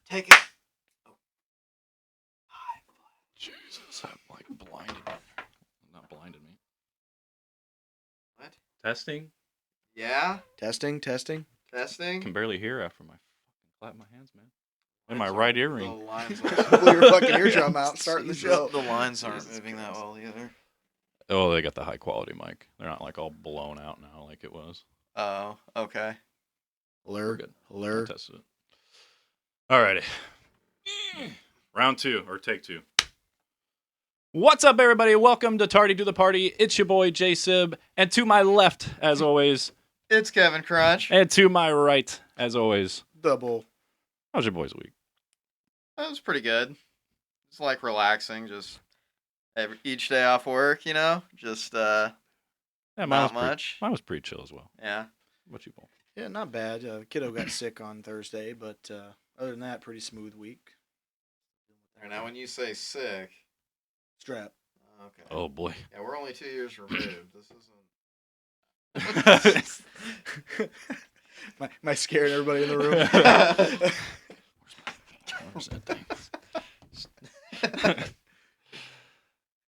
Take it. Jesus, that blinded me. Not blinded me. What? Testing? Yeah? Testing. Testing? Can barely hear after my fucking clap my hands, man. In my right earring. The lines Blew your fucking eardrum out starting the show. The lines aren't moving that well either. Oh, they got the high quality mic. They're not like all blown out now like it was. Oh, okay. We're good. I Alert. tested it. Alrighty. Round 2, or take 2. What's up, everybody? Welcome to Tardy to the Party. It's your boy, Jsib. And to my left, as always. It's Kevin Crunch. And to my right, as always. Double. How's your boys' week? That was pretty good. It's like relaxing, just each day off work, you know? Just Yeah, not much. Mine was pretty chill as well. Yeah. What you Paul? Yeah, not bad. Kiddo got sick on Thursday, but other than that, pretty smooth week. Now, when you say sick... Strap. Okay. Oh, boy. Yeah, we're only 2 years removed. This isn't... Am I scaring everybody in the room? Where's that thing?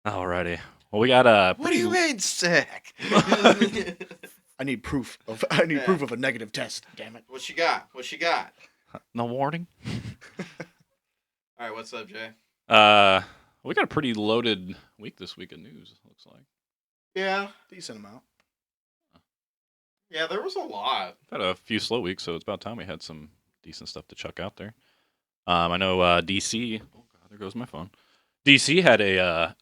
Alrighty. Well, we got What do you mean sick? I need proof of a negative test. Damn it. What you got? no warning. All right, what's up, Jay? We got a pretty loaded week this week of news. Looks like. Yeah. Decent amount. Yeah, there was a lot. We've had a few slow weeks, so it's about time we had some decent stuff to chuck out there. I know DC. Oh God, there goes my phone. DC had a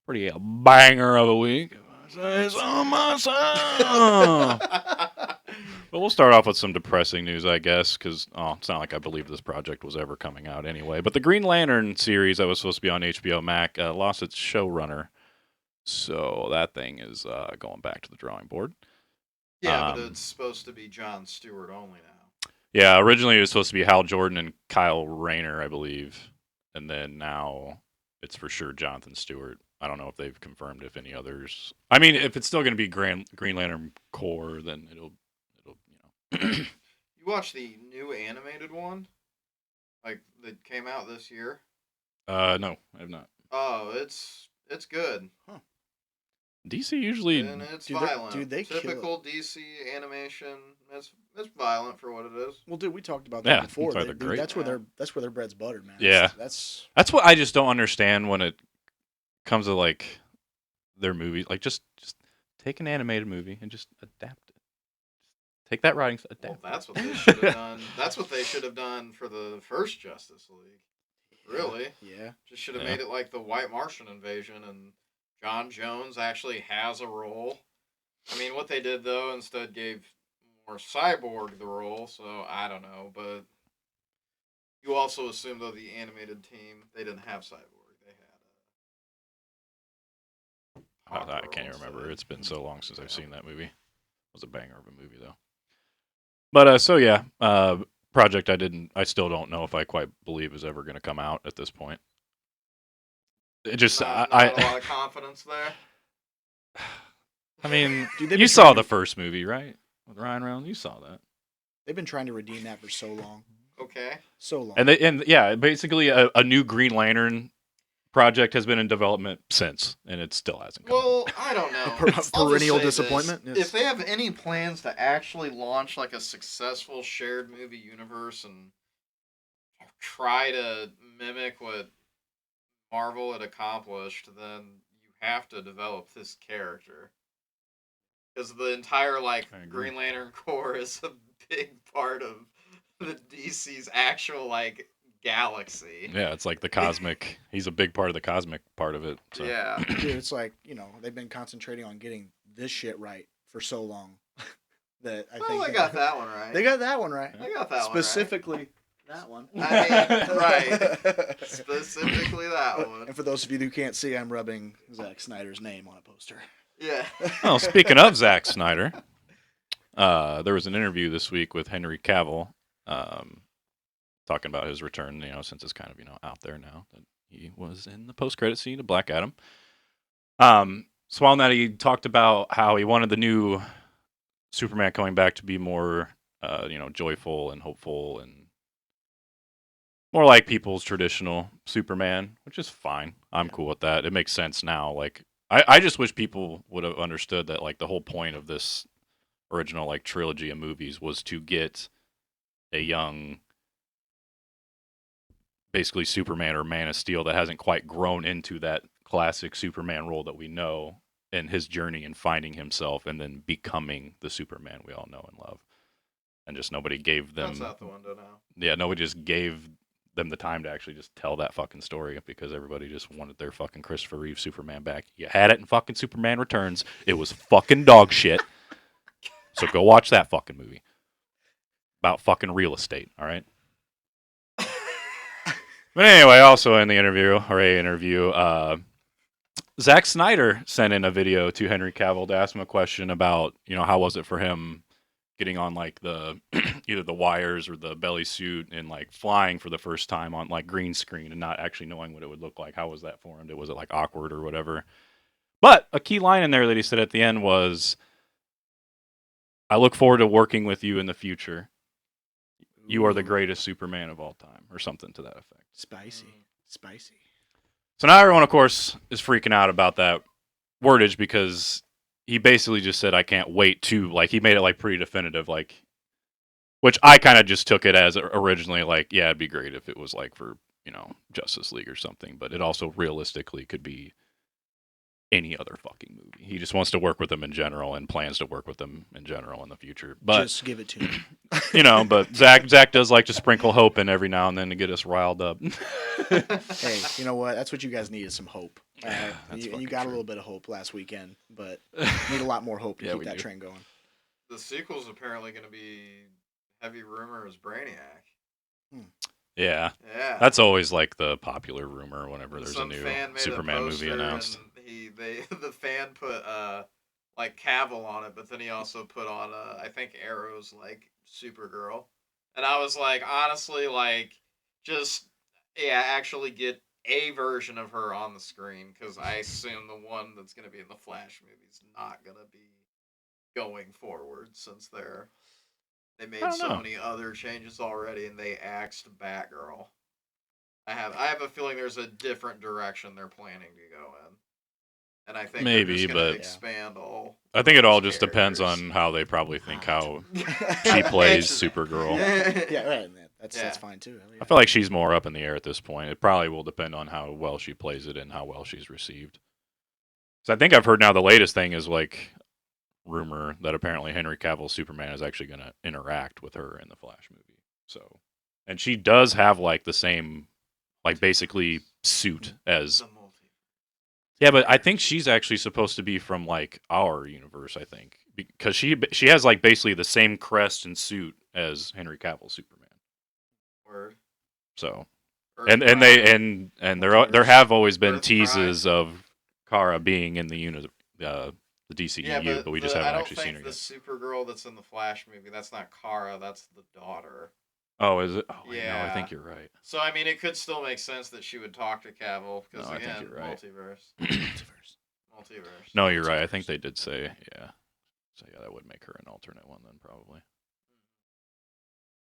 pretty banger of a week. If I say so myself. But we'll start off with some depressing news, I guess, because it's not like I believe this project was ever coming out anyway. But the Green Lantern series that was supposed to be on HBO Max lost its showrunner, so that thing is going back to the drawing board. Yeah, but it's supposed to be Jon Stewart only now. Yeah, originally it was supposed to be Hal Jordan and Kyle Rayner, I believe, and then now it's for sure Jonathan Stewart. I don't know if they've confirmed if any others. I mean, if it's still going to be Green Lantern Corps, then it'll You watched the new animated one, like that came out this year? No, I have not. Oh, it's good. Huh. DC usually. And it's violent. Dude, they typical DC animation. It's violent for what it is. Well, dude, we talked about that before. They're great. That's where their bread's buttered, man. Yeah. That's what I just don't understand when it comes to like their movies. Like just take an animated movie and just adapt it. Take that writing, adapt. Well, that's what they should have done. That's what they should have done for the first Justice League. Really? Yeah. Just should have made it like the White Martian invasion, and John Jones actually has a role. I mean, what they did though, instead gave more Cyborg the role. So I don't know, but you also assume though the animated team they didn't have Cyborg. They had. I can't even remember. It's been so long since I've seen that movie. It was a banger of a movie though. But so yeah, project I still don't know if I quite believe is ever going to come out at this point. It just not a lot of confidence there. I mean, Dude, you saw the first movie, right? With Ryan Reynolds, you saw that. They've been trying to redeem that for so long. Okay. So long. And yeah, basically a new Green Lantern project has been in development since, and it still hasn't come. Well, I don't know. Perennial disappointment. This. If they have any plans to actually launch like a successful shared movie universe and try to mimic what Marvel had accomplished, then you have to develop this character. Because the entire Green Lantern Corps is a big part of the DC's actual galaxy. Yeah, it's like the cosmic. He's a big part of the cosmic part of it. So. Yeah. Dude, it's like, they've been concentrating on getting this shit right for so long that I think they got that one right. They got that one right. They got that Specifically that one. I mean, right. Specifically that one. And for those of you who can't see, I'm rubbing Zack Snyder's name on a poster. Yeah. Well, speaking of Zack Snyder, there was an interview this week with Henry Cavill, talking about his return. Since it's kind of out there now that he was in the post-credit scene of Black Adam. So on that, he talked about how he wanted the new Superman coming back to be more, joyful and hopeful and More like people's traditional Superman, which is fine. I'm Yeah. cool with that. It makes sense now. Like, I just wish people would have understood that, like, the whole point of this original, like, trilogy of movies was to get a young, basically Superman or Man of Steel that hasn't quite grown into that classic Superman role that we know, and his journey in finding himself and then becoming the Superman we all know and love. And just nobody gave That's them, out the window now. yeah, nobody just gave them the time to actually just tell that fucking story because everybody just wanted their fucking Christopher Reeve Superman back. You had it in fucking Superman Returns. It was fucking dog shit. So go watch that fucking movie about fucking real estate, all right? But anyway, also in the interview, Zack Snyder sent in a video to Henry Cavill to ask him a question about, how was it for him getting on like the either the wires or the belly suit and like flying for the first time on like green screen and not actually knowing what it would look like. How was that for him? Was it like awkward or whatever? But a key line in there that he said at the end was, "I look forward to working with you in the future. You are the Ooh, greatest Superman of all time," or something to that effect. Spicy. Mm. Spicy. So now everyone, of course, is freaking out about that wordage because he basically just said, "I can't wait to," like, he made it like pretty definitive, like, which I kind of just took it as originally like, yeah, it'd be great if it was like for, Justice League or something, but it also realistically could be any other fucking movie. He just wants to work with them in general and plans to work with them in general in the future. But Just give it to me. but Zach does like to sprinkle hope in every now and then to get us riled up. Hey, you know what? That's what you guys need is some hope. All right? That's You fucking got true. a little bit of hope last weekend, but need a lot more hope to Yeah, keep we that do. train going. The sequel's apparently going to be heavy rumor as Brainiac. Yeah. Yeah. That's always like the popular rumor whenever And there's a some new fan made Superman a movie poster announced. and the fan put like Cavill on it, but then he also put on I think Arrow's like Supergirl. And I was like, honestly, like, just actually get a version of her on the screen, because I assume the one that's going to be in the Flash movie is not going to be going forward, since they I made don't so know. many other changes already and they axed Batgirl. I have a feeling there's a different direction they're planning to go in, and I think they're Maybe, just going to but expand all. I think it all those just depends characters. on how they probably think how She she plays It's- Supergirl. Yeah, right. That's Yeah. fine too. Hell yeah. I feel like she's more up in the air at this point. It probably will depend on how well she plays it and how well she's received. So I think I've heard now the latest thing is like rumor that apparently Henry Cavill's Superman is actually going to interact with her in the Flash movie. So, and she does have like the same, like basically suit as. The multi. Yeah, but I think she's actually supposed to be from like our universe. I think because she has like basically the same crest and suit as Henry Cavill's Superman. Word. So Earth and Prime. they and there have always been Earth teases of Kara being in the DCEU, Yeah, but we just I haven't don't actually seen think her the yet. Supergirl that's in the Flash movie, that's not Kara, that's the daughter. Oh, is it? Oh, wait, no, I Yeah. think you're right. So I mean, it could still make sense that she would talk to Cavill, because No, I think again, you're right. multiverse. No, you're right. I think they did say, yeah. So yeah, that would make her an alternate one then, probably.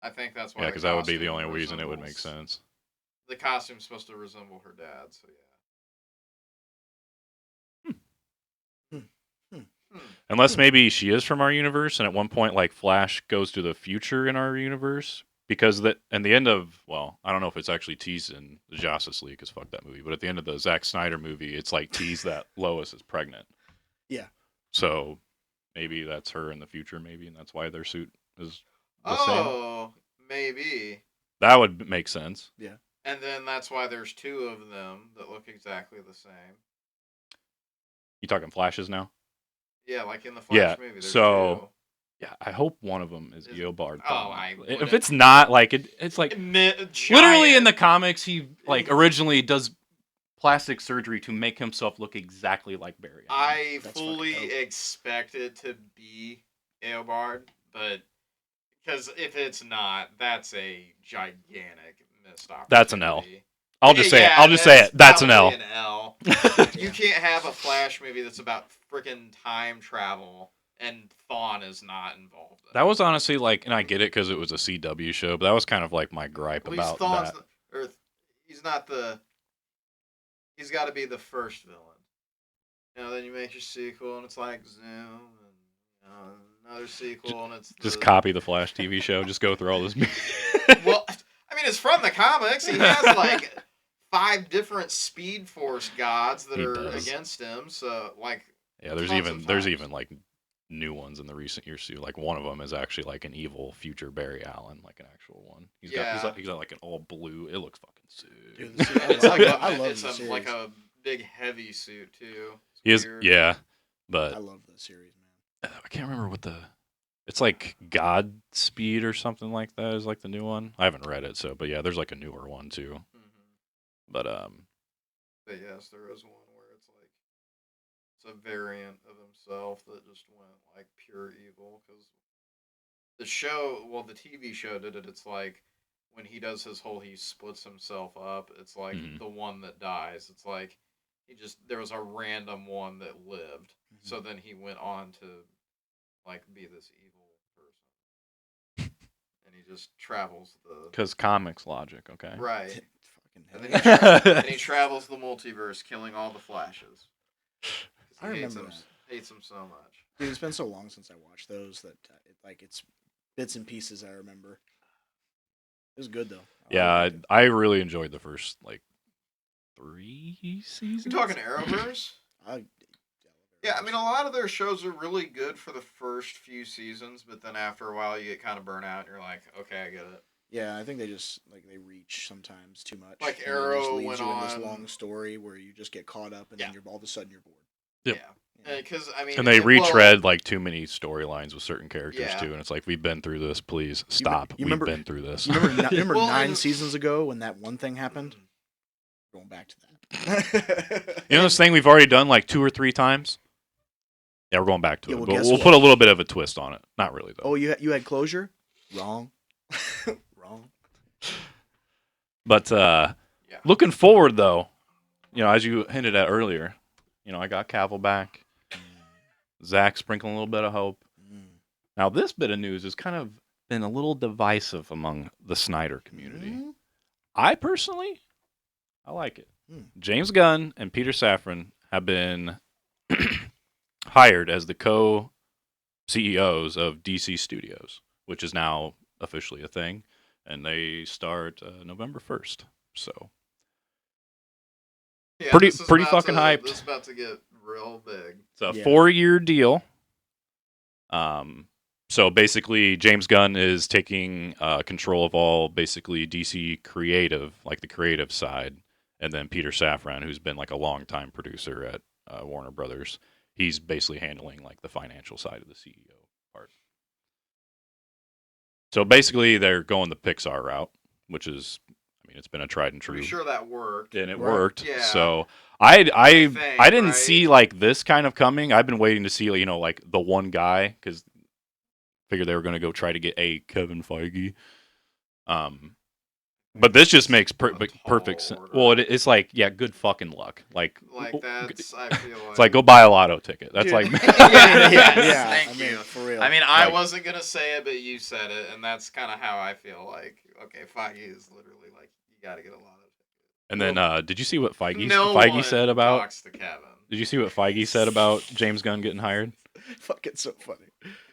I think that's why. Yeah, the because that would be the costume only reason it would make resembles- sense. The costume's supposed to resemble her dad, so yeah. Unless maybe she is from our universe, and at one point, like Flash goes to the future in our universe, because that and the end of I don't know if it's actually teased in the Justice League, because fuck that movie. But at the end of the Zack Snyder movie, it's like teased that Lois is pregnant. Yeah. So maybe that's her in the future, maybe, and that's why their suit is the same. Oh, maybe. That would make sense. And then that's why there's two of them that look exactly the same. You talking Flashes now? Yeah, like in the Flash Yeah, movie. There's so- two. Yeah, I hope one of them is Is- Eobard. Oh, I If wouldn't- it's not, like it's like literally in the comics, he like originally does plastic surgery to make himself look exactly like Barry. I That's fully fucking dope. expect it to be Aobard, but because if it's not, that's a gigantic missed opportunity. That's an L. I'll just say it. Yeah, I'll just say it. That's an L. probably an L. You can't have a Flash movie that's about freaking time travel and Thawne is not involved. That was honestly like, and I get it because it was a CW show, but that was kind of like my gripe At least about that. he's not the. He's got to be the first villain. Then you make your sequel, and it's like Zoom, and another sequel, and it's Just the. copy the Flash TV show. Just go through all this. Well, I mean, it's from the comics. He has like 5 different Speed Force gods that He are does. against him. So like, Yeah, there's tons even of there's times. even like new ones in the recent years too. Like one of them is actually like an evil future Barry Allen, like an actual one. He's Yeah. got like an all blue. It looks fucking sick. Dude, It's like I love it's the series. like a big heavy suit too. It's He is, weird. yeah, I but love the series, man. I can't remember what the. It's like Godspeed or something like that is like the new one. I haven't read it, so but yeah, there's like a newer one too. But But yes, there is one where it's like it's a variant of himself that just went like pure evil because the TV show did it. It's like when he does he splits himself up. It's like Mhm. the one that dies. It's like there was a random one that lived. So then he went on to like be this evil person, and he just travels the because comics logic, okay. right. And Fucking then hell. and he travels the multiverse, killing all the Flashes. I remember that. Hates him so much. Dude, it's been so long since I watched those that it's bits and pieces I remember. It was good though. Yeah, liked it. I really enjoyed the first like 3 seasons. You talking Arrowverse? I Yeah, I mean, a lot of their shows are really good for the first few seasons, but then after a while, you get kind of burnt out. And you're like, okay, I get it. Yeah, I think they just they reach sometimes too much. Like and it Arrow just leaves went you in this on- long story where you just get caught up and then Yeah. all of a sudden you're bored. Yep. Yeah, because I mean, And they well, retread like too many storylines with certain characters Yeah. too, and it's like we've been through this. Please stop. you We've remember- been through this. You remember Well, 9 and- seasons ago when that one thing happened? Going back to that. You know this thing we've already done like 2 or 3 times. Yeah, we're going back to Yeah, it, well, but guess we'll what? put a little bit of a twist on it. Not really though. Oh, you had closure? Wrong. Wrong. But looking forward though, as you hinted at earlier, I got Cavill back. Zach sprinkling a little bit of hope. Now this bit of news has kind of been a little divisive among the Snyder community. Mm. I personally, I like it. Hmm. James Gunn and Peter Safran have been hired as the co-CEOs of DC Studios, which is now officially a thing, and they start November 1st. So Yeah, Pretty- this is pretty about fucking hyped. This is about to get real big. it's a Yeah. 4-year deal. So basically, James Gunn is taking control of all basically DC creative, like the creative side, and then Peter Safran, who's been like a longtime producer at Warner Brothers, he's basically handling like the financial side of the CEO part. So basically, they're going the Pixar route, which is, it's been a tried and true, Pretty sure that worked. and it Right. worked. Yeah. So I think, didn't right? see like this kind of coming. I've been waiting to see like the one guy because figured they were going to go try to get a Kevin Feige. But this just makes perfect sense. order. Well, it's like good fucking luck. Like that's I feel like it's like go buy a lotto ticket. That's Dude. like Yeah. Thank I you. mean, for real. I mean, I Like- wasn't gonna say it, but you said it, and that's kind of how I feel. Like, okay, Feige is literally like, you got to get a lot of. And then did you see what Feige one said about? talks to Kevin. Did you see what Feige said about James Gunn getting hired? Fucking so funny.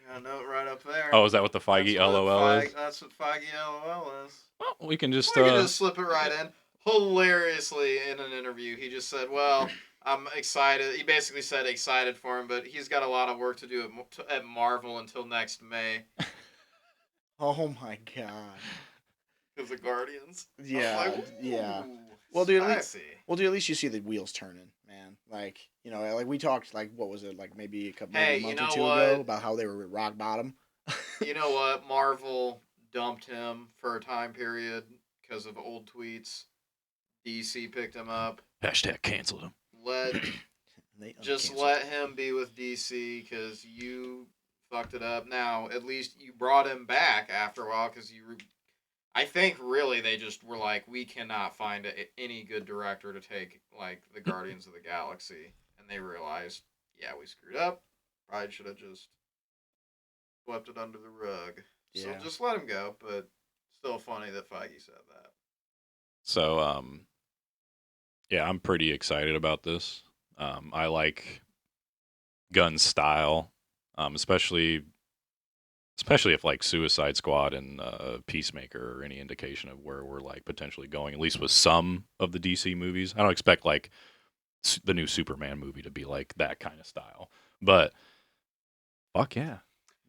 Got a note right up there. Oh, is that what the Feige That's what LOL is? That's what Feige LOL is. Well, we can just We can just slip it right in. Hilariously, in an interview, he just said, "Well, I'm excited." He basically said excited for him, but he's got a lot of work to do at Marvel until next May Oh my god. because of Guardians. I was Yeah, like, yeah. "Ooh, Well, dude, spicy." Well, dude, at least you see the wheels turning, man. Like, like we talked, like, what was it, like maybe a Hey, month you or know 2 what? ago about how they were at rock bottom. You know what? Marvel dumped him for a time period because of old tweets. DC picked him up. hashtag canceled him. Just Uncanceled. let him be with DC because you fucked it up. Now, at least you brought him back after a while because I think really they just were like, we cannot find any good director to take like the Guardians of the Galaxy, and they realized, yeah, we screwed up. Probably should have just swept it under the rug. So Yeah. just let him go. But still funny that Feige said that. So yeah, I'm pretty excited about this. I like Gunn's style, especially if like Suicide Squad and Peacemaker are any indication of where we're like potentially going, at least with some of the DC movies. I don't expect like the new Superman movie to be like that kind of style, but fuck yeah.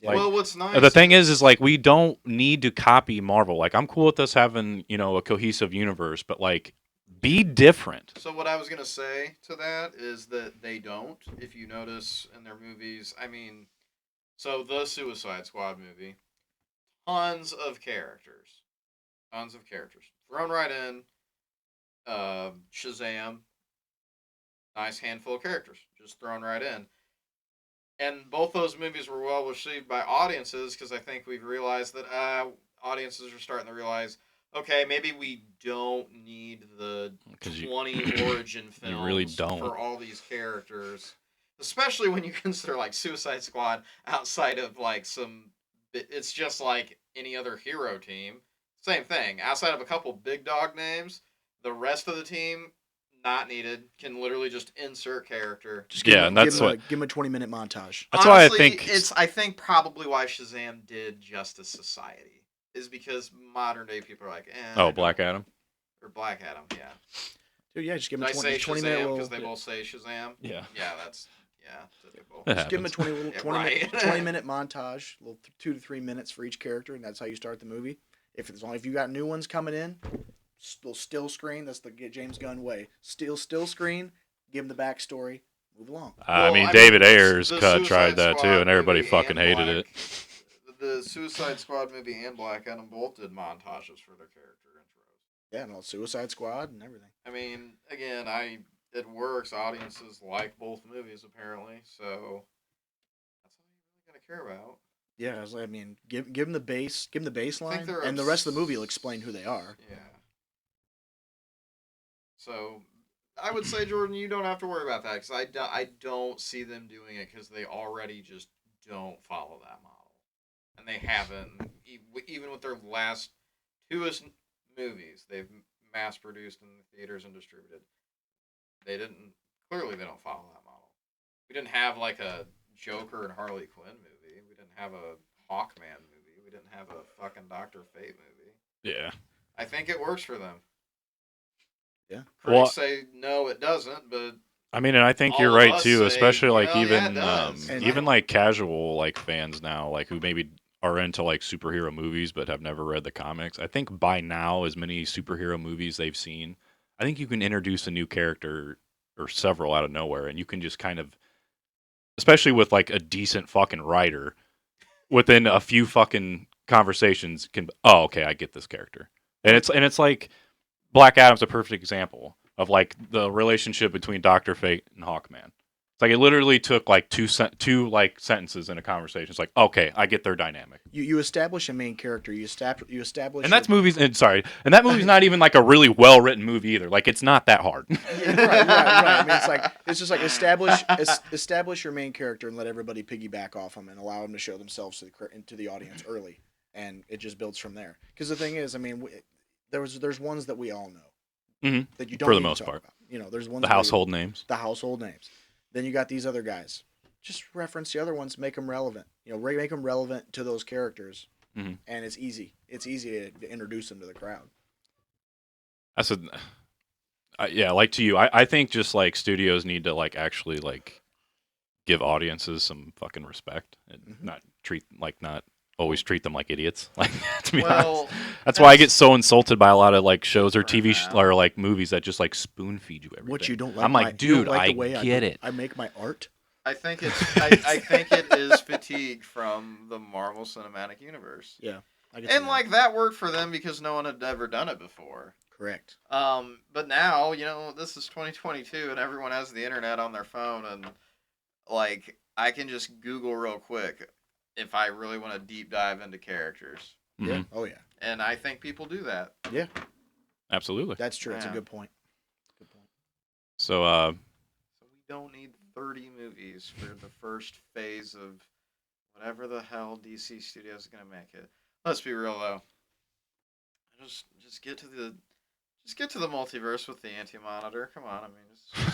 Yeah. Like Well, what's nice the thing is like we don't need to copy Marvel. Like I'm cool with us having a cohesive universe, but like be different. So what I was gonna say to that is that they don't. If you notice in their movies, I mean, so the Suicide Squad movie, tons of characters thrown right in. Shazam, nice handful of characters just thrown right in. And both those movies were well received by audiences because I think we've realized that audiences are starting to realize, okay, maybe we don't need the 20 origin films you really don't. for all these characters, especially when you consider like Suicide Squad outside of like it's just like any other hero team. Same thing. Outside of a couple big dog names, the rest of the team not needed. Can literally just insert character. Just and that's give him a 20-minute montage. That's Honestly, why I think it's. I think probably why Shazam did Justice Society is because modern day people are like, Black Adam. Or Black Adam, yeah. Dude, yeah, just give him Did a I 20, say 20 Shazam minute because they both say Shazam? Yeah. Yeah, that's typical. Just give him a 20, Yeah, 20, right. 20-minute montage, little 2 to 3 minutes for each character, and that's how you start the movie. If you got new ones coming in, still screen. That's the James Gunn way. Still screen. Give him the backstory. Move along. I mean, David Ayer's the cut tried Suicide that too, Squad and everybody movie fucking and hated it. The Suicide Squad movie and Black Adam both did montages for their character intros. Yeah, and all Suicide Squad and everything. I mean, again, it works. Audiences like both movies apparently, so that's all you're really gonna care about. Yeah, I mean, give him the baseline, they're and the rest of the movie will explain who they are. Yeah. So I would say, Jordan, you don't have to worry about that because I don't see them doing it because they already just don't follow that model, and they haven't even with their last two movies they've mass produced in the theaters and distributed. They didn't clearly they don't follow that model. We didn't have like a Joker and Harley Quinn movie. We didn't have a Hawkman movie. We didn't have a fucking Doctor Fate movie. Yeah. I think it works for them. Yeah. Critics say no, it doesn't, but I mean, and I think all you're of right us too, say, especially like well, yeah, even it does. even like casual like fans now, like who maybe are into like superhero movies but have never read the comics. I think by now, as many superhero movies they've seen, I think you can introduce a new character or several out of nowhere, and you can just kind of, especially with like a decent fucking writer, within a few fucking conversations, can okay, I get this character, and it's like Black Adam's a perfect example of like the relationship between Doctor Fate and Hawkman. It's like it literally took like two like sentences in a conversation. It's like, okay, I get their dynamic. You establish a main character. You establish. And that's movies. And sorry, and that movie's not even like a really well written movie either. Like it's not that hard. Yeah, right. I mean, it's just like establish your main character and let everybody piggyback off them and allow them to show themselves to the audience early, and it just builds from there. Because the thing is, I mean, there's ones that we all know that you don't For the need to most talk part. about. You know, there's ones The household names. The household names. Then you got these other guys. Just reference the other ones, make them relevant. You know, make them relevant to those characters, and it's easy. It's easy to introduce them to the crowd. I said, yeah, like to you, I think just like studios need to like actually like give audiences some fucking respect and not always treat them like idiots. Like to be honest, that's why I get so insulted by a lot of like shows or TV or like movies that just like spoon feed you everything. What you don't like? I'm like, dude, I get it. I make my art. I think I think it is fatigue from the Marvel Cinematic Universe. Yeah, and like that worked for them because no one had ever done it before. Correct. But now this is 2022 and everyone has the internet on their phone and like I can just Google real quick if I really want to deep dive into characters. Yeah. Oh yeah. And I think people do that. Yeah. Absolutely. That's true. That's a good point. Good point. So we don't need 30 movies for the first phase of whatever the hell DC Studios is gonna make it. Let's be real though. Just Just get to the multiverse with the anti-monitor. Come on, I mean, just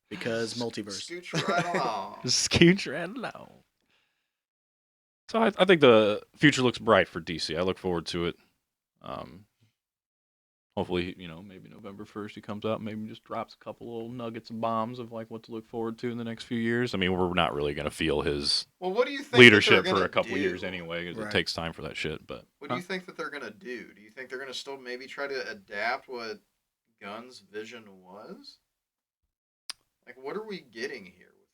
Because multiverse. scooch right along. Scooch right along. So I think the future looks bright for DC. I look forward to it. Hopefully, maybe November 1st he comes out, maybe just drops a couple little nuggets and bombs of like what to look forward to in the next few years. I mean, we're not really going to feel his What do you think leadership that they're for a couple do? years anyway, because it takes time for that shit. But what do you think that they're gonna do? Do you think they're gonna still maybe try to adapt what Gunn's vision was? Like, what are we getting here with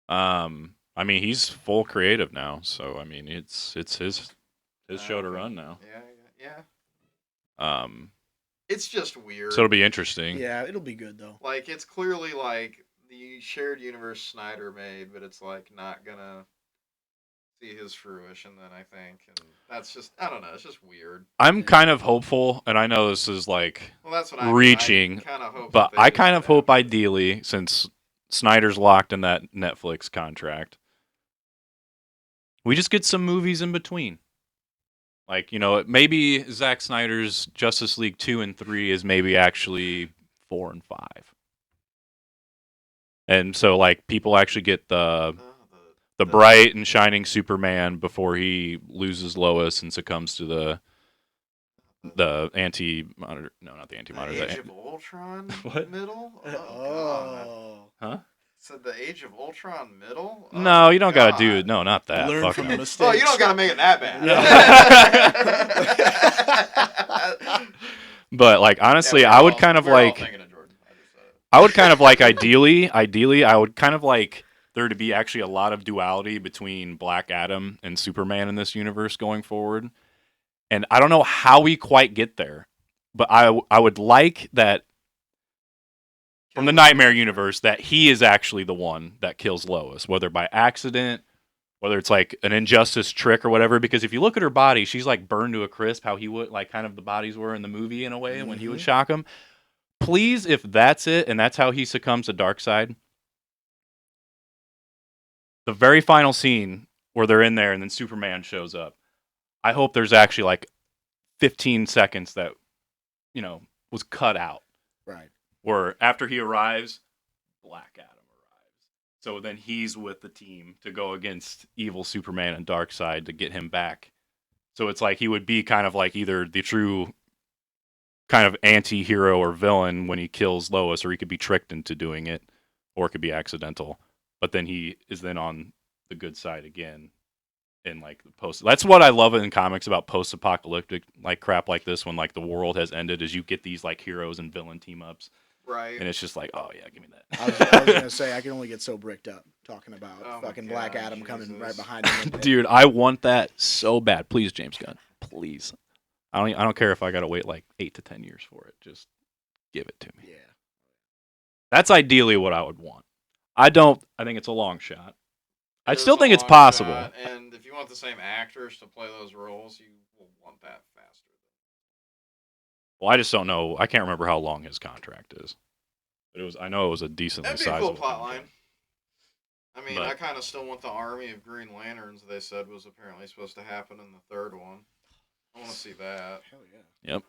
these? I mean, he's full creative now, so I mean, it's his show to run now. Yeah. It's just weird. So it'll be interesting. Yeah, it'll be good though. Like, it's clearly like the shared universe Snyder made, but it's like not gonna see his fruition then, I think. And that's just, I don't know, it's just weird. I'm kind of hopeful, and I know this is like that's what reaching, but I kind of hope ideally, since Snyder's locked in that Netflix contract, we just get some movies in between. Like, maybe Zack Snyder's Justice League 2 and 3 is maybe actually 4 and 5. And so, like, people actually get the bright and shining Superman before he loses Lois and succumbs to the anti-monitor. No, not the anti-monitor. The Age of Ultron What? middle? Oh. Huh? So the Age of Ultron middle? No, you don't gotta do it. No, not that. Learn Fuck from no. the mistakes. Oh, you don't gotta make it that bad. But like honestly, Yeah, I would kind of like. I would kind of like ideally, I would kind of like there to be actually a lot of duality between Black Adam and Superman in this universe going forward. And I don't know how we quite get there, but I would like that from the Nightmare universe that he is actually the one that kills Lois, whether by accident, whether it's like an injustice trick or whatever. Because if you look at her body, she's like burned to a crisp, how he would, like kind of the bodies were in the movie in a way when he would shock him. Please, if that's it, and that's how he succumbs to Darkseid, the very final scene where they're in there and then Superman shows up, I hope there's actually like 15 seconds that, was cut out. Right. Where after he arrives, Black Adam arrives. So then he's with the team to go against evil Superman and Darkseid to get him back. So it's like he would be kind of like either the true kind of anti-hero or villain when he kills Lois, or he could be tricked into doing it, or it could be accidental. But then he is then on the good side again in like the post. That's what I love in comics about post-apocalyptic like crap like this, when like the world has ended, is you get these like heroes and villain team-ups. Right. And it's just like, oh yeah, give me that. I was gonna say I can only get so bricked up talking about fucking Black Adam coming right behind him. Dude, I want that so bad. Please, James Gunn. Please. I don't care if I gotta wait like 8 to 10 years for it. Just give it to me. Yeah. That's ideally what I would want. I think it's a long shot. I It still is a think it's long possible. shot, and if you want the same actors to play those roles, you will want that faster. Well, I just don't know. I can't remember how long his contract is. But I know it was a decently That'd be a sizable cool plot line. contract. I mean, But- I kind of still want the army of Green Lanterns they said was apparently supposed to happen in the third one. I want to see that. Hell yeah. Yep.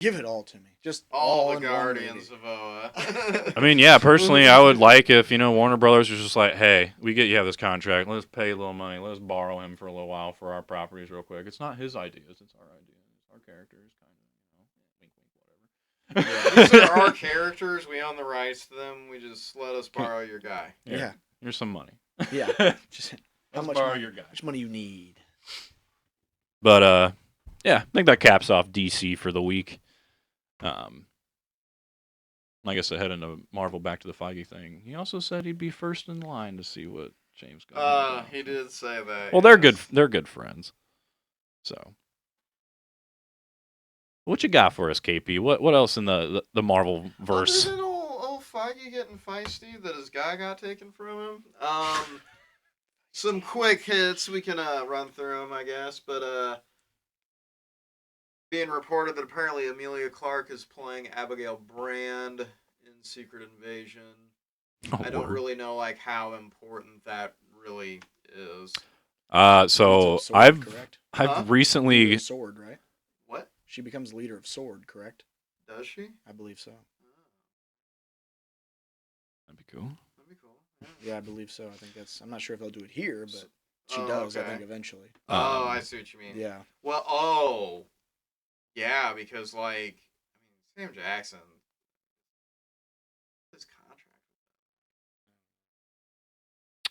Give it all to me. Just All the in one Guardians movie. of Oa. I mean, yeah, personally, I would like if, Warner Brothers was just like, hey, you have this contract. Let's pay a little money. Let's borrow him for a little while for our properties real quick. It's not his ideas. It's our ideas. Our characters, kind of, wink, wink, whatever. These are our characters. We own the rights to them. We just let us borrow your guy. Yeah. Here's some money. Yeah. Just Let's much borrow money- your guy. how much money you need. But, yeah, I think that caps off DC for the week. I guess ahead into Marvel back to the Feige thing. He also said he'd be first in line to see what James Gunn. He did say that. Well, they're good. They're good friends. So, what you got for us, KP? What else in the Marvel verse? Other than old Feige getting feisty that his guy got taken from him. Some quick hits we can run through them, I guess. But being reported that apparently Emilia Clarke is playing Abigail Brand in Secret Invasion. I don't really know like how important that really is. So It's a sword, correct? I've recently A sword, right? What? She becomes leader of Sword, correct? Does she? I believe so. That'd be cool. That'd be cool. Yeah, I believe so. I think that's. I'm not sure if they'll do it here, but she Oh, does. I okay. think eventually. Oh, I see what you mean. Yeah. Well, yeah, because like, Sam Jackson, his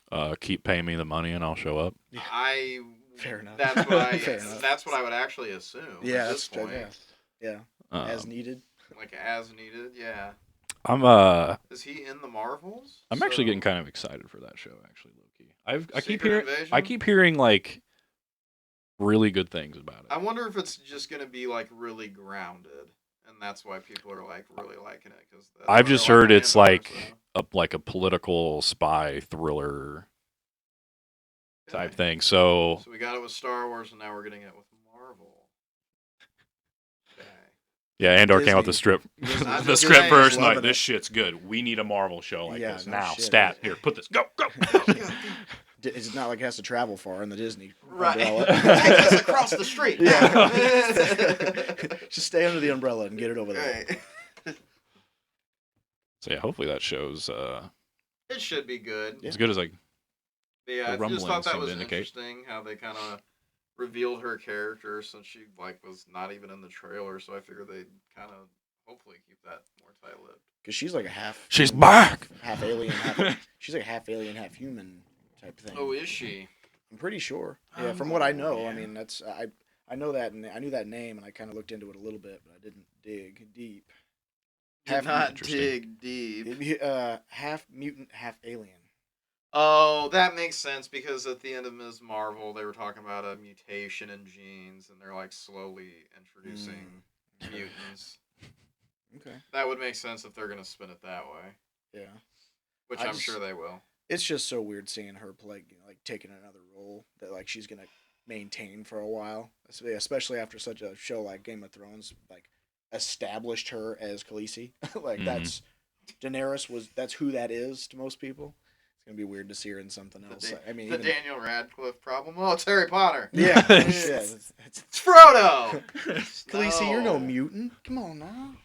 contract. Keep paying me the money and I'll show up. Yeah. I. Fair enough. That's what I. Fair enough. That's what I would actually assume. Yeah, at this that's point. yeah. As needed. Like as needed, yeah. I'm Is he in the Marvels? I'm actually getting kind of excited for that show. Actually, low-key. Secret Invasion? I keep hearing like really good things about it. I wonder if it's just gonna be like really grounded, and that's why people are like really liking it. Because I've just heard it's like a political spy thriller type thing. So we got it with Star Wars, and now we're getting it with Marvel. Okay. yeah, Andor came out Disney. the I'm the just script saying, first loving night. This it. shit's good. We need a Marvel show like Yeah, this no now. shit. Stat here, put this. Go. It's not like it has to travel far in the Disney Right. umbrella. Take this across the street. Yeah. Just stay under the umbrella and get it over there. Right. So yeah, hopefully that show's It should be good. as good as like. But yeah, The I just rumblings thought that seem was to indicate. interesting how they kind of revealed her character since she like was not even in the trailer. So I figured they'd kind of hopefully keep that more tight-lipped. Because she's like a half. She's back! Half alien. She's like half alien, half human type thing. Oh, is she? I'm pretty sure. Yeah, Oh, from what I know, yeah. I mean that's I know that and I knew that name and I kind of looked into it a little bit, but I didn't dig deep. Did not interesting. dig deep. Half mutant, half alien. Oh, that makes sense because at the end of Ms. Marvel, they were talking about a mutation in genes, and they're like slowly introducing mutants. Okay. That would make sense if they're gonna spin it that way, Yeah. which I I'm just- sure they will. It's just so weird seeing her play like taking another role that like she's gonna maintain for a while, especially after such a show like Game of Thrones like established her as Khaleesi. Like Mhm. that's Daenerys that's who that is to most people. It's gonna be weird to see her in something else. I mean, The even, Daniel Radcliffe problem. Oh, it's Harry Potter. yeah, It's- yeah. It's Frodo. Khaleesi, you're no mutant. Come on now.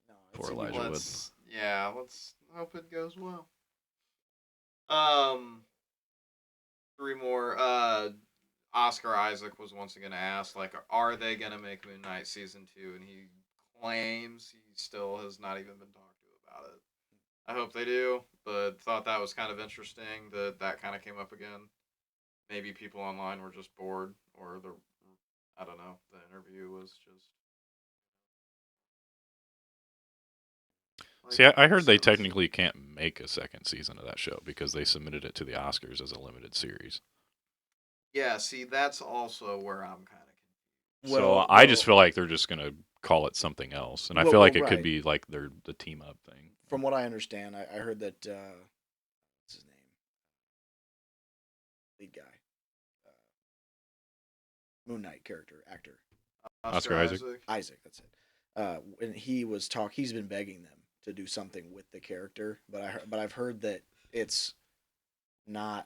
No, Poor it's- Elijah Wood. Let's hope it goes well. 3 more. Oscar Isaac was once again asked, like, are they gonna make Moon Knight season 2? And he claims he still has not even been talked to about it. I hope they do, but thought that was kind of interesting that kind of came up again. Maybe people online were just bored, or I don't know. The interview was just. See, I heard they technically can't make a second season of that show because they submitted it to the Oscars as a limited series. Yeah, see, that's also where I'm kind of. So I just feel like they're just gonna call it something else, and I feel like it could be like the team up thing. From what I understand, I heard that what's his name, lead guy, Moon Knight character actor, Oscar Isaac. Isaac. That's it. And he's been begging them to do something with the character, but I've heard that it's not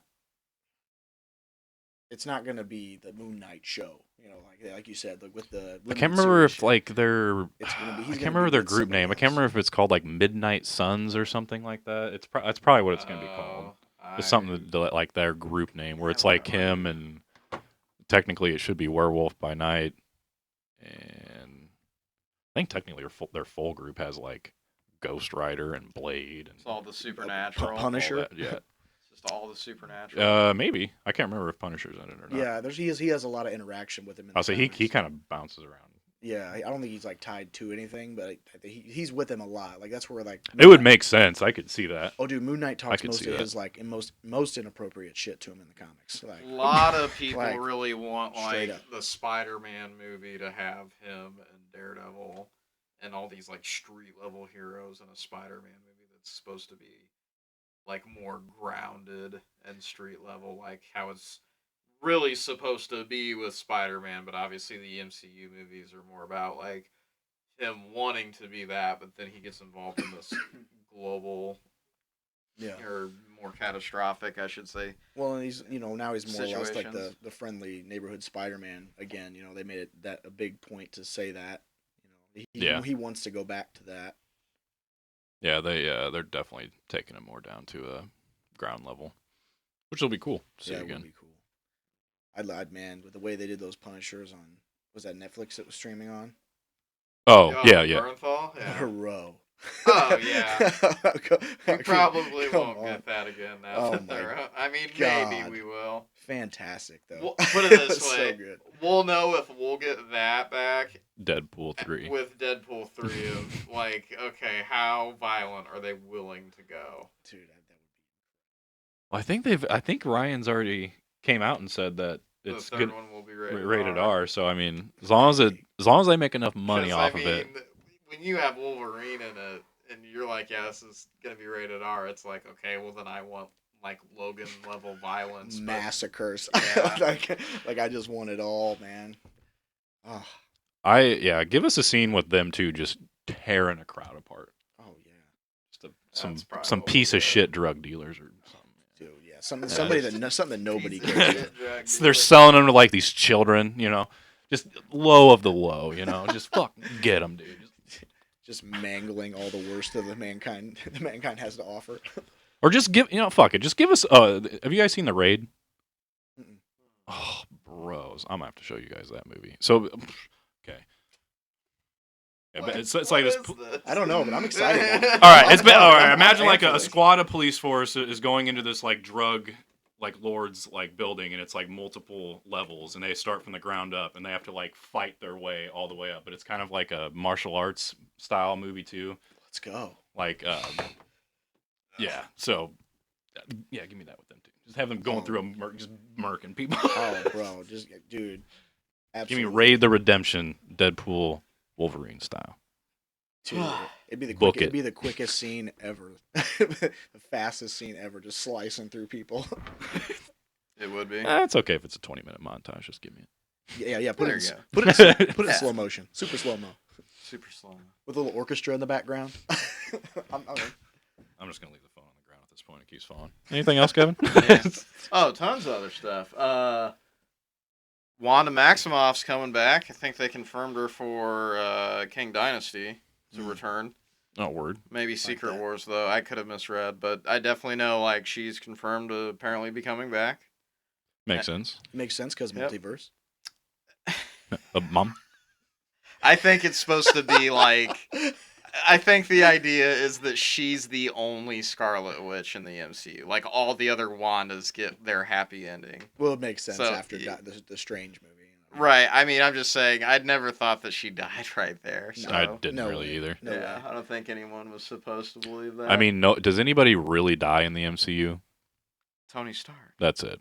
going to be the Moon Knight show. You know, like you said, like with the. I can't remember if like their. It's gonna be. I can't remember their group name. I can't remember if it's called like Midnight Suns or something like that. That's probably what it's gonna be called. It's something like their group name where it's like him and technically it should be Werewolf by Night, and I think technically their full group has like Ghost Rider and Blade and It's all the supernatural. Punisher. all that, yeah. It's just all the supernatural. Maybe I can't remember if Punisher's in it or not. Yeah, he has a lot of interaction with him. In I'll the say he comics. kind of bounces around. Yeah, I don't think he's like tied to anything, but he's with him a lot. Like that's where like It would make sense. I could see that. Oh, dude, Moon Knight talks could most see of that. his like most inappropriate shit to him in the comics. Like A lot of people like, really want straight like up. the Spider-Man movie to have him and Daredevil and all these like street level heroes in a Spider-Man movie that's supposed to be like more grounded and street level, like how it's really supposed to be with Spider-Man. But obviously the MCU movies are more about like him wanting to be that, but then he gets involved in this global yeah. or more catastrophic, I should say. Well, and he's now he's more or less like Situations. the friendly neighborhood Spider-Man again. They made it that a big point to say that. He wants to go back to that. Yeah, they're definitely taking it more down to a ground level, which will be cool to see Yeah, it again. would be cool. Man, with the way they did those Punishers on, was that Netflix that was streaming on? Oh, yeah. Bernthal? Yeah. Bro. Oh, yeah. We probably come won't on. get that again now. Oh, that my they're out. I mean, God. maybe we will. Fantastic though. We'll, put it this was way. So good. We'll know if we'll get that back Deadpool 3. with Deadpool 3 of, like, okay, how violent are they willing to go? Dude, Well, I think Ryan's already came out and said that it's the third good, one will be rated R. So I mean, as long as they make enough money 'Cause, off I of mean, it, when you have Wolverine in it, and you're like, yeah, this is gonna be rated R, it's like, okay, well then I want like Logan level violence, but- massacres. Yeah. like I just want it all, man. Oh, give us a scene with them two just tearing a crowd apart. oh yeah. Just That's probably some what we'll piece of get. shit drug dealers or something. Dude, yeah. Something that nobody Piece of cares. shit drug So they're dealer. selling them to like these children, just low of the low, just fucking get them, dude. Just mangling all the worst of the mankind has to offer. Or just fuck it. Just give us. Have you guys seen The Raid? Mm-mm. Oh, bros, I'm gonna have to show you guys that movie. So, okay. Yeah, but it's like What this. is this? I don't know, but I'm excited. All right, it's been all right. I'm Imagine like amped for a this. squad of police force is going into this like drug lords building, and it's like multiple levels, and they start from the ground up, and they have to like fight their way all the way up. But it's kind of like a martial arts style movie too. Let's go. Like, yeah. So, yeah, give me that with them too. Just have them going through just murking people. Oh, bro, just dude. Give Absolutely. me Raid the Redemption, Deadpool, Wolverine style. Dude, it'd be the Book it'd it. be the quickest scene ever. The fastest scene ever, just slicing through people. It would be. It's okay if it's a 20-minute montage. Just give me it. Yeah. Put There it you in, go. put it in, put it in Yeah. slow motion, super slow mo, Super slow. with a little orchestra in the background. I'm I'm just gonna leave the phone on the ground at this point. It keeps falling. Anything else, Kevin? Yeah. Oh, tons of other stuff. Wanda Maximoff's coming back. I think they confirmed her for King Dynasty to return. Oh, word. Maybe Secret that. Wars though. I could have misread, but I definitely know like she's confirmed to apparently be coming back. Makes sense. Makes sense because Yep. multiverse. Mom. I think it's supposed to be like. I think the idea is that she's the only Scarlet Witch in the MCU. Like all the other Wandas get their happy ending. Well, it makes sense So, after yeah. the Strange movie. Right. I mean, I'm just saying. I'd never thought that she died right there. So. I didn't no really way. either. No Yeah, way. I don't think anyone was supposed to believe that. I mean, no. Does anybody really die in the MCU? Tony Stark. That's it.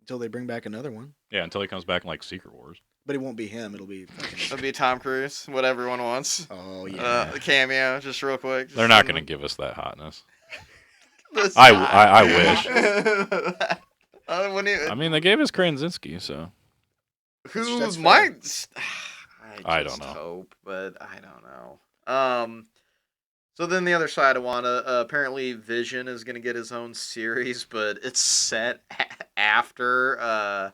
Until they bring back another one. Yeah, until he comes back in like Secret Wars. But it won't be him. It'll be fucking. It'll be Tom Cruise. What everyone wants. Oh yeah. A cameo, just real quick. They're not gonna give us that hotness. This I wish. When he, I mean, they gave us Krasinski, so who that's might? I just don't know. Hope, but I don't know. So then the other side of Wanda, apparently Vision is gonna get his own series, but it's set after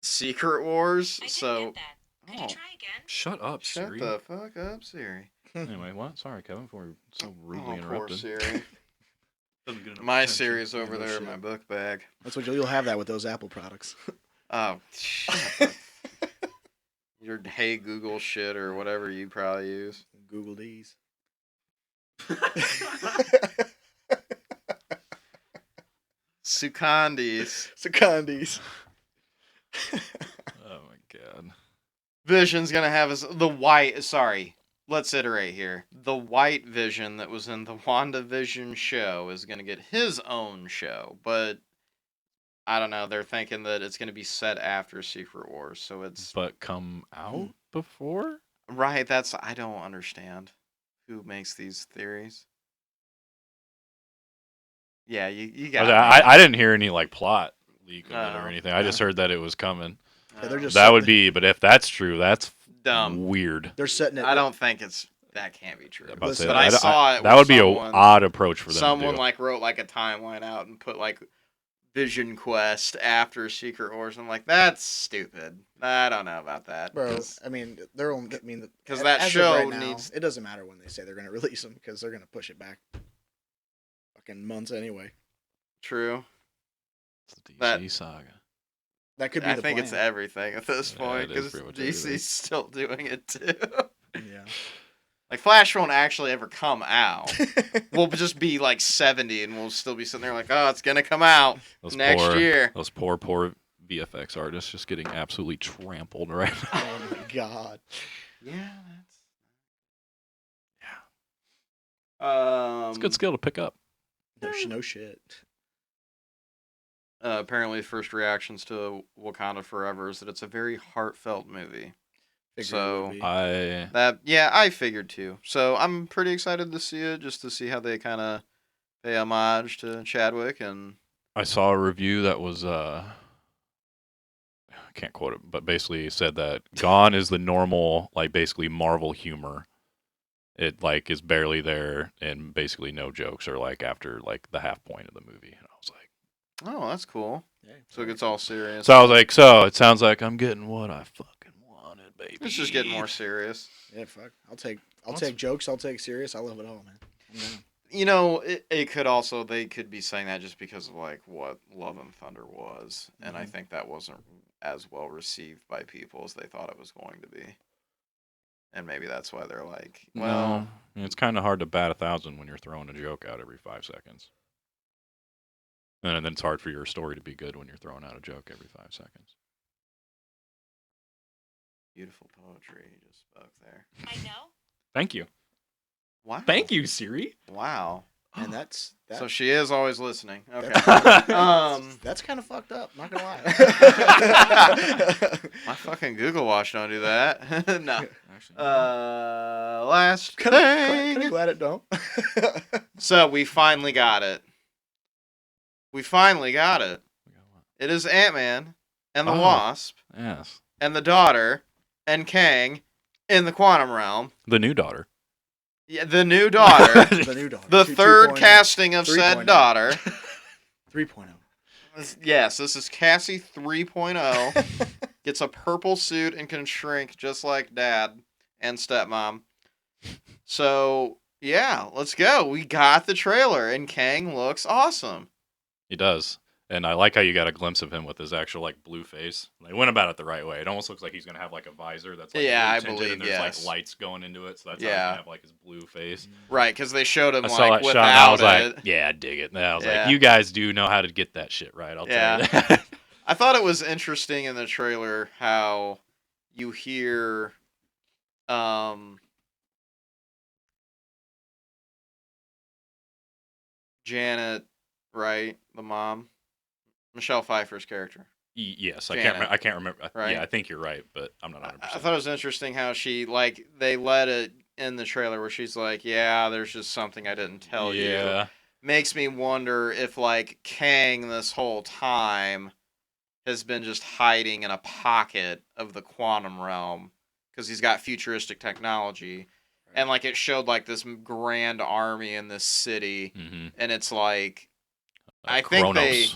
Secret Wars. I didn't So get that. Could Oh. you try again? shut up, shut Siri. the fuck up, Siri. Anyway, what? Sorry, Kevin, for so rudely Poor interrupted. Siri. Doesn't get enough My attention. Siri's over no there in shit. my book bag. That's what you'll have that with those Apple products. Oh, shut the your Hey Google shit or whatever you probably use. Google these. Sukandis. Secondis. Oh my god. Vision's gonna have the white. Sorry, let's iterate here. The white Vision that was in the WandaVision show is gonna get his own show, but I don't know. They're thinking that it's gonna be set after Secret Wars, so it's But come out before? right. That's I don't understand who makes these theories. Yeah, you got. I didn't hear any like plot leak of it No. or anything. I just heard that it was coming. Yeah, they're just That would setting- be, but if that's true, that's dumb. weird. They're setting it. I don't think it's. that can't be true. I'm about to Listen, say But that. I saw it. That where would be an someone- odd approach for them Someone to do. like wrote like a timeline out and put like Vision Quest after Secret Wars. I'm like, that's stupid. I don't know about that, Bro, I mean, they're only. I mean, 'Cause that as of show right now, needs- It doesn't matter when they say they're going to release them because they're going to push it back. Fucking months anyway. True. It's the DC that- saga. That could be I the think plan. it's everything at this Yeah, point it is because pretty much DC's everything. still doing it too. Yeah. Like Flash won't actually ever come out. We'll just be like 70 and we'll still be sitting there like, oh, it's gonna come out Those next poor, year. Those poor VFX artists just getting absolutely trampled right now. Oh my god. Yeah, that's. It's a good skill to pick up. No shit. Apparently, first reactions to Wakanda Forever is that it's a very heartfelt movie. Figured So, it would be. I figured too. So I'm pretty excited to see it, just to see how they kind of pay homage to Chadwick and. I saw a review that was I can't quote it, but basically said that Gone is the normal, like basically Marvel humor. It like is barely there, and basically no jokes are like after like the half point of the movie. And I was like, Oh, that's cool. Yeah, So it gets all serious. so I was like, so it sounds like I'm getting what I fucking wanted, baby. It's just getting more serious. Yeah, fuck. I'll take jokes. I'll take serious. I love it all, man. I'm down. You know, it could also, they could be saying that just because of like what Love and Thunder was, and I Mhm. think that wasn't as well received by people as they thought it was going to be, and maybe that's why they're like, well, No, it's kind of hard to bat 1,000 when you're throwing a joke out every 5 seconds, and then it's hard for your story to be good when you're throwing out a joke every 5 seconds. beautiful poetry you just spoke there. I know. Thank you. Wow. Thank you, Siri. Wow. And that's that. So she is always listening. Okay. That's, that's kind of fucked up. Not gonna lie. My fucking Google Watch don't do that. No. Actually, Last Kind thing. of glad it don't. So we finally got it. We finally got it. It is Ant-Man and the Oh. Wasp yes, and the daughter and Kang in the quantum realm. the new daughter. Yeah, the new daughter. The new daughter. The 2.0. third casting of 3.0. said daughter. 3.0. Yes, this is Cassie 3.0. Gets a purple suit and can shrink just like dad and stepmom. So, yeah, let's go. We got the trailer and Kang looks awesome. He does. And I like how you got a glimpse of him with his actual like blue face. They went about it the right way. It almost looks like he's gonna have like a visor that's like Yeah, blue I tinted believe, and there's yes. like lights going into it, so that's how Yeah. he's gonna have like his blue face. Right, because they showed him I saw like that shot and I without was it. like, yeah, I dig it. And I was Yeah. like, you guys do know how to get that shit right. I'll Yeah. tell you that. I thought it was interesting in the trailer how you hear Janet, right? The mom. Michelle Pfeiffer's character. Yes, Janet, I can't remember. right? Yeah, I think you're right, but I'm not 100%. I thought it was interesting how she like they let it in the trailer where she's like, "Yeah, there's just something I didn't tell you." Yeah. Makes me wonder if like Kang this whole time has been just hiding in a pocket of the quantum realm because he's got futuristic technology, and like it showed like this grand army in this city, Mm-hmm. and it's like I think they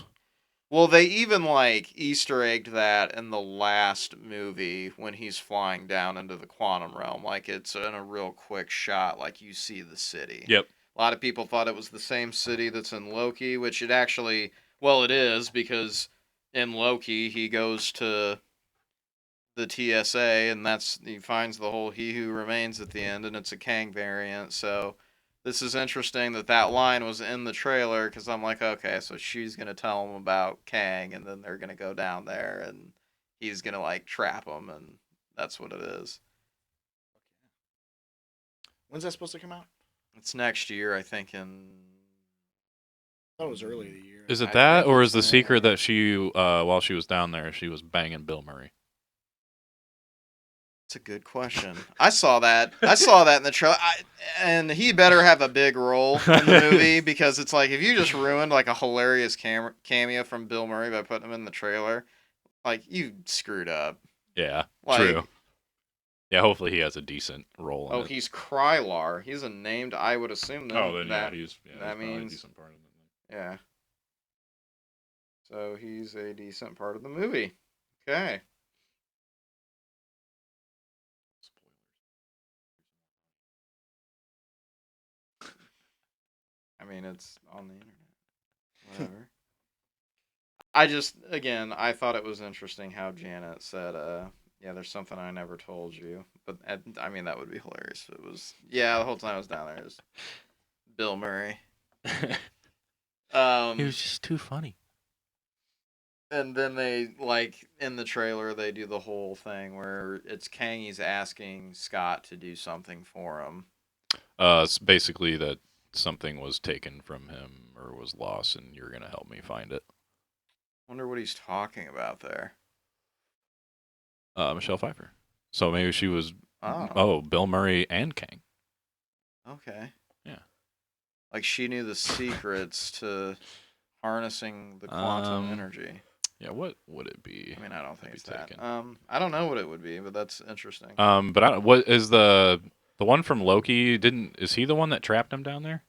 even like Easter egged that in the last movie when he's flying down into the quantum realm. Like it's in a real quick shot, like you see the city. Yep. A lot of people thought it was the same city that's in Loki, which it actually, well, it is because in Loki he goes to the TSA and he finds the whole He Who Remains at the end, and it's a Kang variant. So this is interesting that line was in the trailer because I'm like, okay, so she's gonna tell him about Kang, and then they're gonna go down there, and he's gonna like trap him, and that's what it is. When's that supposed to come out? It's next year, I think. I thought it was early in the year. Is it I that, think or it's is the that. secret that she, while she was down there, she was banging Bill Murray? It's a good question. I saw that in the trailer, and he better have a big role in the movie because it's like if you just ruined like a hilarious cameo from Bill Murray by putting him in the trailer, like you screwed up. Yeah, Like, true. Yeah, hopefully he has a decent role in Oh, it. he's Krylar. He's a named. I would assume then Oh, then that he's that probably a means decent part of it. yeah. So he's a decent part of the movie. Okay. I mean, it's on the internet. Whatever. I thought it was interesting how Janet said, yeah, there's something I never told you. But, I mean, that would be hilarious. It was, yeah, the whole time I was down there, it was Bill Murray. He was just too funny. And then they, like, in the trailer, they do the whole thing where it's Kangi's asking Scott to do something for him. It's basically that something was taken from him or was lost, and you're gonna help me find it. Wonder what he's talking about there. Michelle Pfeiffer. So maybe she was. Oh. Bill Murray and Kang. Okay. Yeah. Like she knew the secrets to harnessing the quantum energy. Yeah, what would it be? I mean, I don't think it's that. Taken? I don't know what it would be, but that's interesting. But what is the one from Loki? Is he the one that trapped him down there?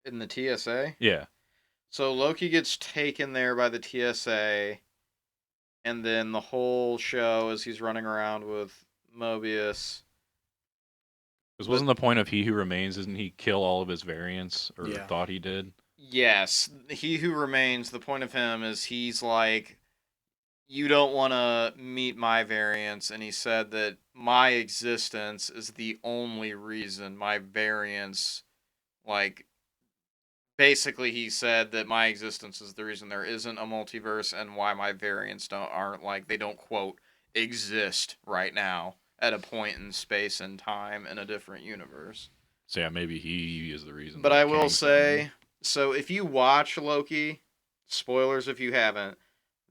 In the TSA? Yeah. So Loki gets taken there by the TSA, and then the whole show is he's running around with Mobius. Because wasn't the point of He Who Remains, isn't he kill all of his variants, or Yeah. thought he did? Yes, He Who Remains, the point of him is he's like, you don't want to meet my variants, and he said that my existence is the only reason my variants, like, basically he said that my existence is the reason there isn't a multiverse and why my variants aren't, like, they don't, quote, exist right now at a point in space and time in a different universe. So yeah, maybe he is the reason. But that I will Kang's down say, there. so if you watch Loki, spoilers if you haven't,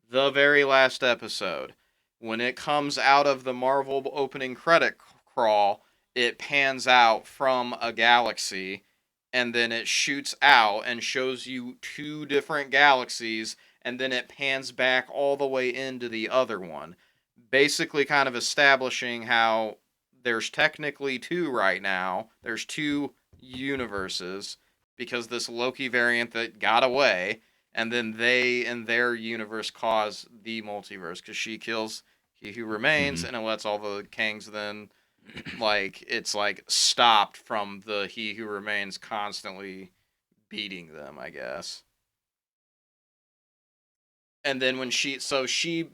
the very last episode, when it comes out of the Marvel opening credit crawl, it pans out from a galaxy, and then it shoots out and shows you two different galaxies, and then it pans back all the way into the other one. Basically kind of establishing how there's technically two right now. There's two universes, because this Loki variant that got away, and then they in their universe cause the multiverse because she kills He Who Remains, and it lets all the Kangs then, like, it's like stopped from the He Who Remains constantly beating them, I guess. And then when Sylvie,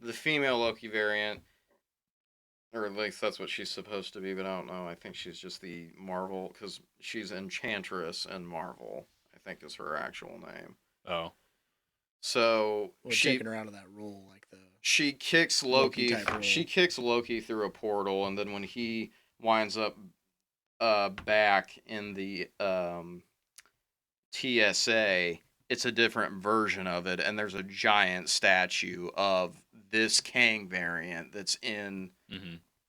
the female Loki variant, or at least that's what she's supposed to be, but I don't know. I think she's just the Marvel, because she's Enchantress in Marvel, I think is her actual name. Oh. So taking her out of that role, like she kicks Loki Loki. type role. She kicks Loki through a portal, and then when he winds up back in the TSA, it's a different version of it, and there's a giant statue of this Kang variant that's in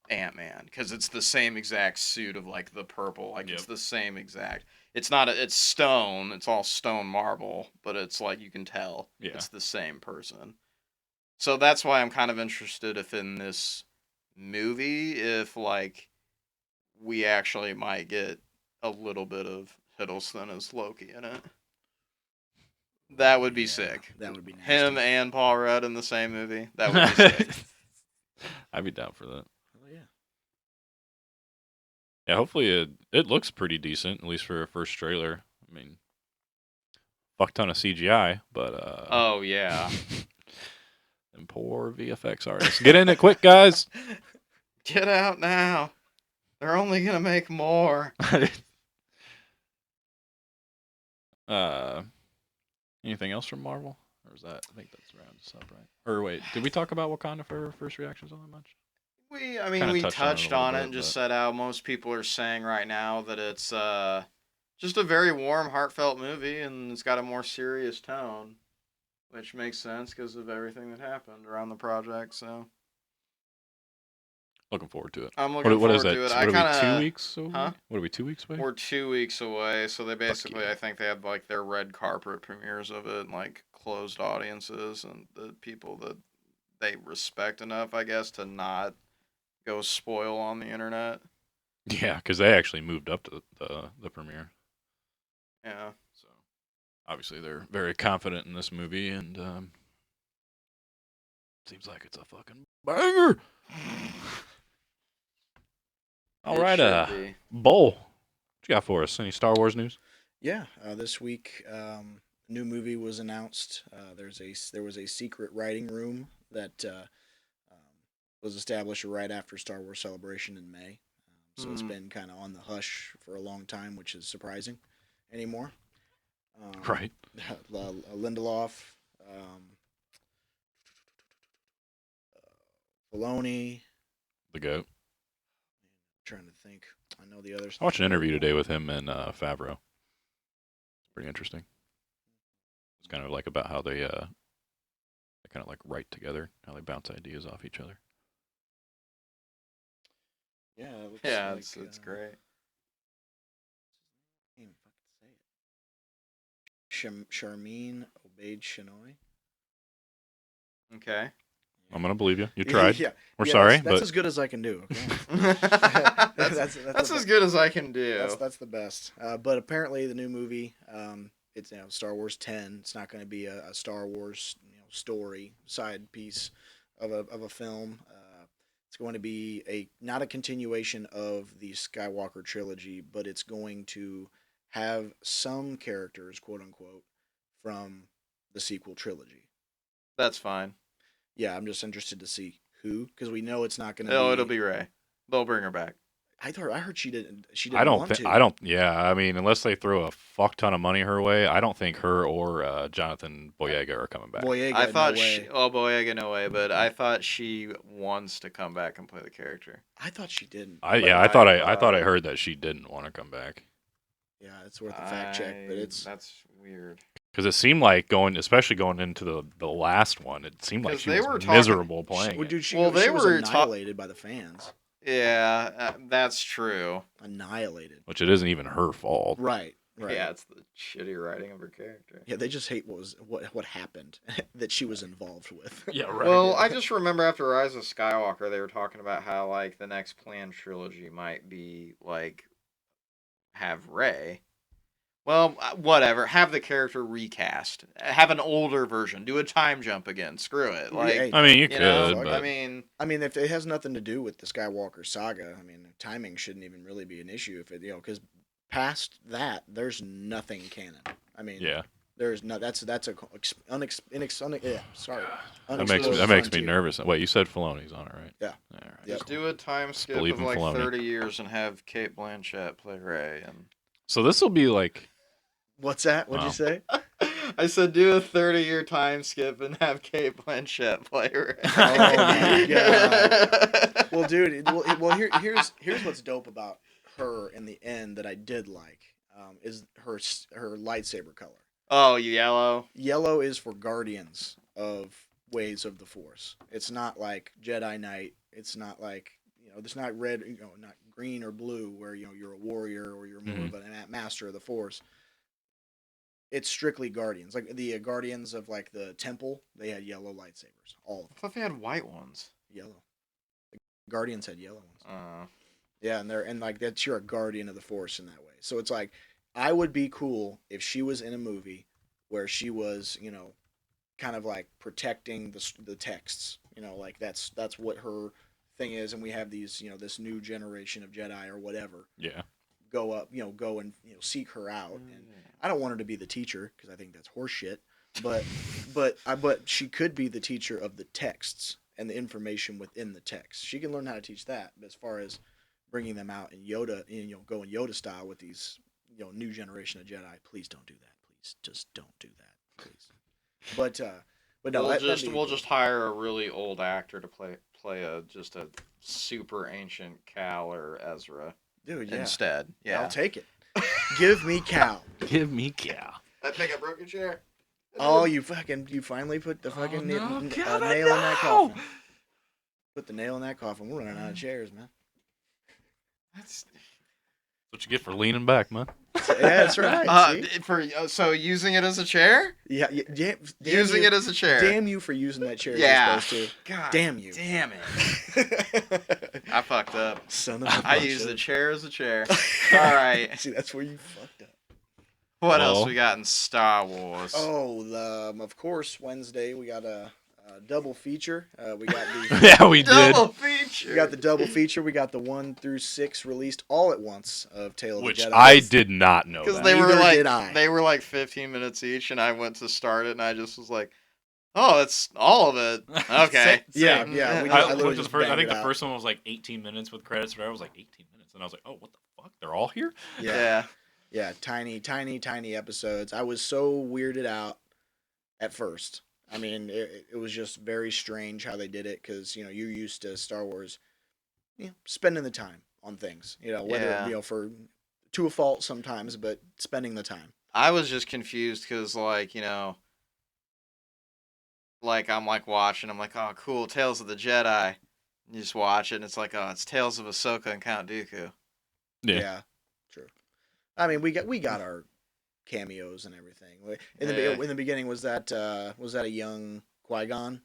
Ant-Man, because it's the same exact suit of, like, the purple, like, it's the same exact. It's not it's stone, it's all stone marble, but it's like you can tell it's the same person. So that's why I'm kind of interested if in this movie, if, like, we actually might get a little bit of Hiddleston as Loki in it. That would be sick. That would be nasty. Him and Paul Rudd in the same movie. That would be sick. I'd be down for that. Oh, yeah. Yeah, hopefully it looks pretty decent, at least for a first trailer. I mean, fuck ton of CGI, but oh yeah. And poor VFX artists. Get in it quick, guys. Get out now. They're only gonna make more. Anything else from Marvel? Or is that, I think that's round us up, right? Or wait, did we talk about Wakanda for our first reactions on that much? We touched on it and just said how most people are saying right now that it's just a very warm, heartfelt movie, and it's got a more serious tone, which makes sense because of everything that happened around the project. So looking forward to it. I'm looking forward to it. What are we, 2 weeks away? Huh? What are we, 2 weeks away? We're 2 weeks away, so they basically, I think they had, like, their red carpet premieres of it, and, like, closed audiences, and the people that they respect enough, I guess, to not go spoil on the internet. Yeah, because they actually moved up to the premiere. Yeah. So obviously they're very confident in this movie, and seems like it's a fucking banger. All It right, should be. Bull, what you got for us? Any Star Wars news? Yeah, this week, new movie was announced. There was a secret writing room that was established right after Star Wars Celebration in May. So it's been kind of on the hush for a long time, which is surprising anymore. Right. Lindelof, Filoni. The GOAT. Trying to think. I know the others. I watched an interview today with him and Favreau. Pretty interesting. It's kind of like about how they kind of like write together, how they bounce ideas off each other. Yeah, it looks Yeah, like, it's great. Can't even fucking say it. Charmine Obaid-Chinoy. Okay. I'm gonna believe you. You tried. Yeah, We're yeah, sorry, that's but as good as I can do. Okay? that's as good as I can do. That's the best. But apparently, the new movie, it's Star Wars 10. It's not going to be a Star Wars story side piece of a film. It's going to be not a continuation of the Skywalker trilogy, but it's going to have some characters, quote unquote, from the sequel trilogy. That's fine. Yeah, I'm just interested to see who, because we know it's not going to. Oh, it'll be Rey. They'll bring her back. I heard she didn't. She I didn't don't want think. to. I don't. Yeah, I mean, unless they throw a fuck ton of money her way, I don't think her or Jonathan Boyega are coming back. Boyega, I thought no way. Boyega, no way, but I thought she wants to come back and play the character. I thought she didn't. I thought I heard that she didn't want to come back. Yeah, it's worth a fact check, but that's weird. Because it seemed like especially going into the last one, it seemed like 'Cause she they was were talking- miserable playing. Well, it. dude, she they was were annihilated by the fans. Yeah, that's true. Annihilated. Which it isn't even her fault. Right. Right. Yeah, it's the shitty writing of her character. Yeah, they just hate what happened that she was involved with. Yeah, right. Well, I just remember after Rise of Skywalker, they were talking about how like the next planned trilogy might be like have Rey. Well, whatever. Have the character recast. Have an older version. Do a time jump again. Screw it. Like, Hey, I mean, you you know, could, I but mean, if it has nothing to do with the Skywalker saga, I mean, timing shouldn't even really be an issue if it, because past that, there's nothing canon. I mean, yeah, there's no. That's a sorry. that makes me nervous. Wait, you said Filoni's on it, right? Yeah. All right. Yep. just do a time skip believe of in like Filoni. 30 years and have Kate Blanchett play Rey. And So this will be like. What's that? What'd Wow. you say? I said do a 30-year time skip and have Kate Blanchett play Rey. Oh my God. Well, dude. Here's what's dope about her in the end that I did like. Is her lightsaber color. Oh, yellow. Yellow is for guardians of ways of the Force. It's not like Jedi Knight. It's not like it's not red. Not green or blue, where you're a warrior or you're more of a master of the Force. It's strictly guardians. Like the guardians of like the temple, they had yellow lightsabers. All of them. I thought they had white ones. Yellow. The guardians had yellow ones. Yeah, and like that's you're a guardian of the Force in that way. So it's like I would be cool if she was in a movie where she was, kind of like protecting the texts. Like that's what her thing is, and we have these, this new generation of Jedi or whatever. Yeah. Go up, go and seek her out. And I don't want her to be the teacher because I think that's horseshit. But she could be the teacher of the texts and the information within the text. She can learn how to teach that. But as far as bringing them out in Yoda, going Yoda style with these, new generation of Jedi, please don't do that. Please just don't do that, please. But no, we'll just hire a really old actor to play a super ancient Cal or Ezra. Dude, yeah. Instead. Yeah. I'll take it. Give me Cal. Give me Cal. I think I broke your chair. Oh, you finally put the fucking nail in that coffin. Put the nail in that coffin. We're running out of chairs, man. That's What you get for leaning back, man. Yeah, that's right. See? So using it as a chair? Yeah, damn Using you, it as a chair. Damn you for using that chair Yeah. as you're supposed to. God Damn you. damn it. I fucked up. Son of a I bitch. used the chair as a chair. All right. See, that's where you fucked up. What Well. else we got in Star Wars? Oh, of course, Wednesday we got a double feature. We got the Yeah, we did. Double feature. we got the double feature. We got the 1 through 6 released all at once of Tale of Which the Jedi. I did not know. Because That. they were Neither did I. like 15 minutes each, and I went to start it, and I just was like, "Oh, that's all of it." Okay. Yeah, Same. yeah, we I I literally looked at the just first. I banged think it the out. first one was like 18 minutes with credits. But I was like 18 minutes, and I was like, oh, what the fuck? They're all here. Yeah, yeah, tiny episodes. I was so weirded out at first. I mean, it was just very strange how they did it because you're used to Star Wars, spending the time on things. Whether Yeah. for to a fault sometimes, but spending the time. I was just confused because, I'm like watching. I'm like, "Oh, cool, Tales of the Jedi." You just watch it, and it's like, "Oh, it's Tales of Ahsoka and Count Dooku." Yeah. True. I mean, we got our cameos and everything. In the beginning, was that a young Qui-Gon?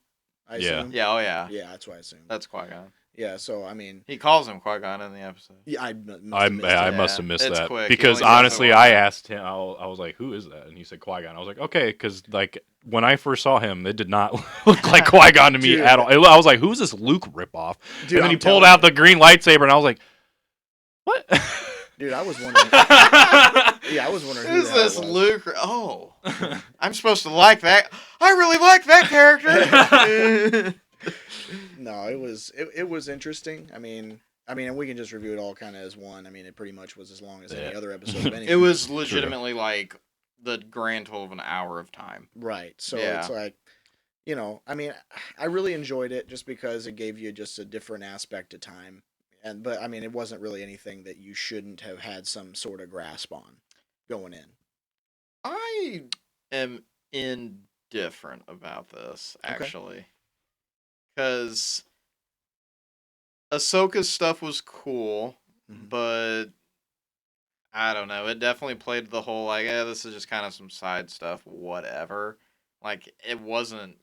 I Yeah. assume? Yeah. Oh yeah. Yeah, that's what I assumed. That's Qui-Gon. Yeah, so I mean, He calls him Qui-Gon in the episode. yeah, I must I have missed it. must have missed It's that quick. He because only does it honestly, once. I asked him. I was like, "Who is that?" And he said Qui-Gon. I was like, "Okay," because like when I first saw him, it did not look like Qui-Gon to me Dude. at all. I was like, "Who's this Luke ripoff?" Dude, And then I'm he pulled telling out you. the green lightsaber, and I was like, "What?" Dude, I was wondering. Yeah, I was wondering who Who's the hell it this was. Luke? Oh, I'm supposed to like that. I really like that character. No, it was interesting. I mean, and we can just review it all kind of as one. I mean, it pretty much was as long as any Yeah. other episode of anything. It was legitimately like the grand total of an hour of time. Right. So Yeah. it's like, I mean, I really enjoyed it just because it gave you just a different aspect of time. But I mean, it wasn't really anything that you shouldn't have had some sort of grasp on going in. I am indifferent about this, Okay. actually. Because Ahsoka's stuff was cool, Mhm. but I don't know. It definitely played the whole, like, this is just kind of some side stuff, whatever. Like, it wasn't.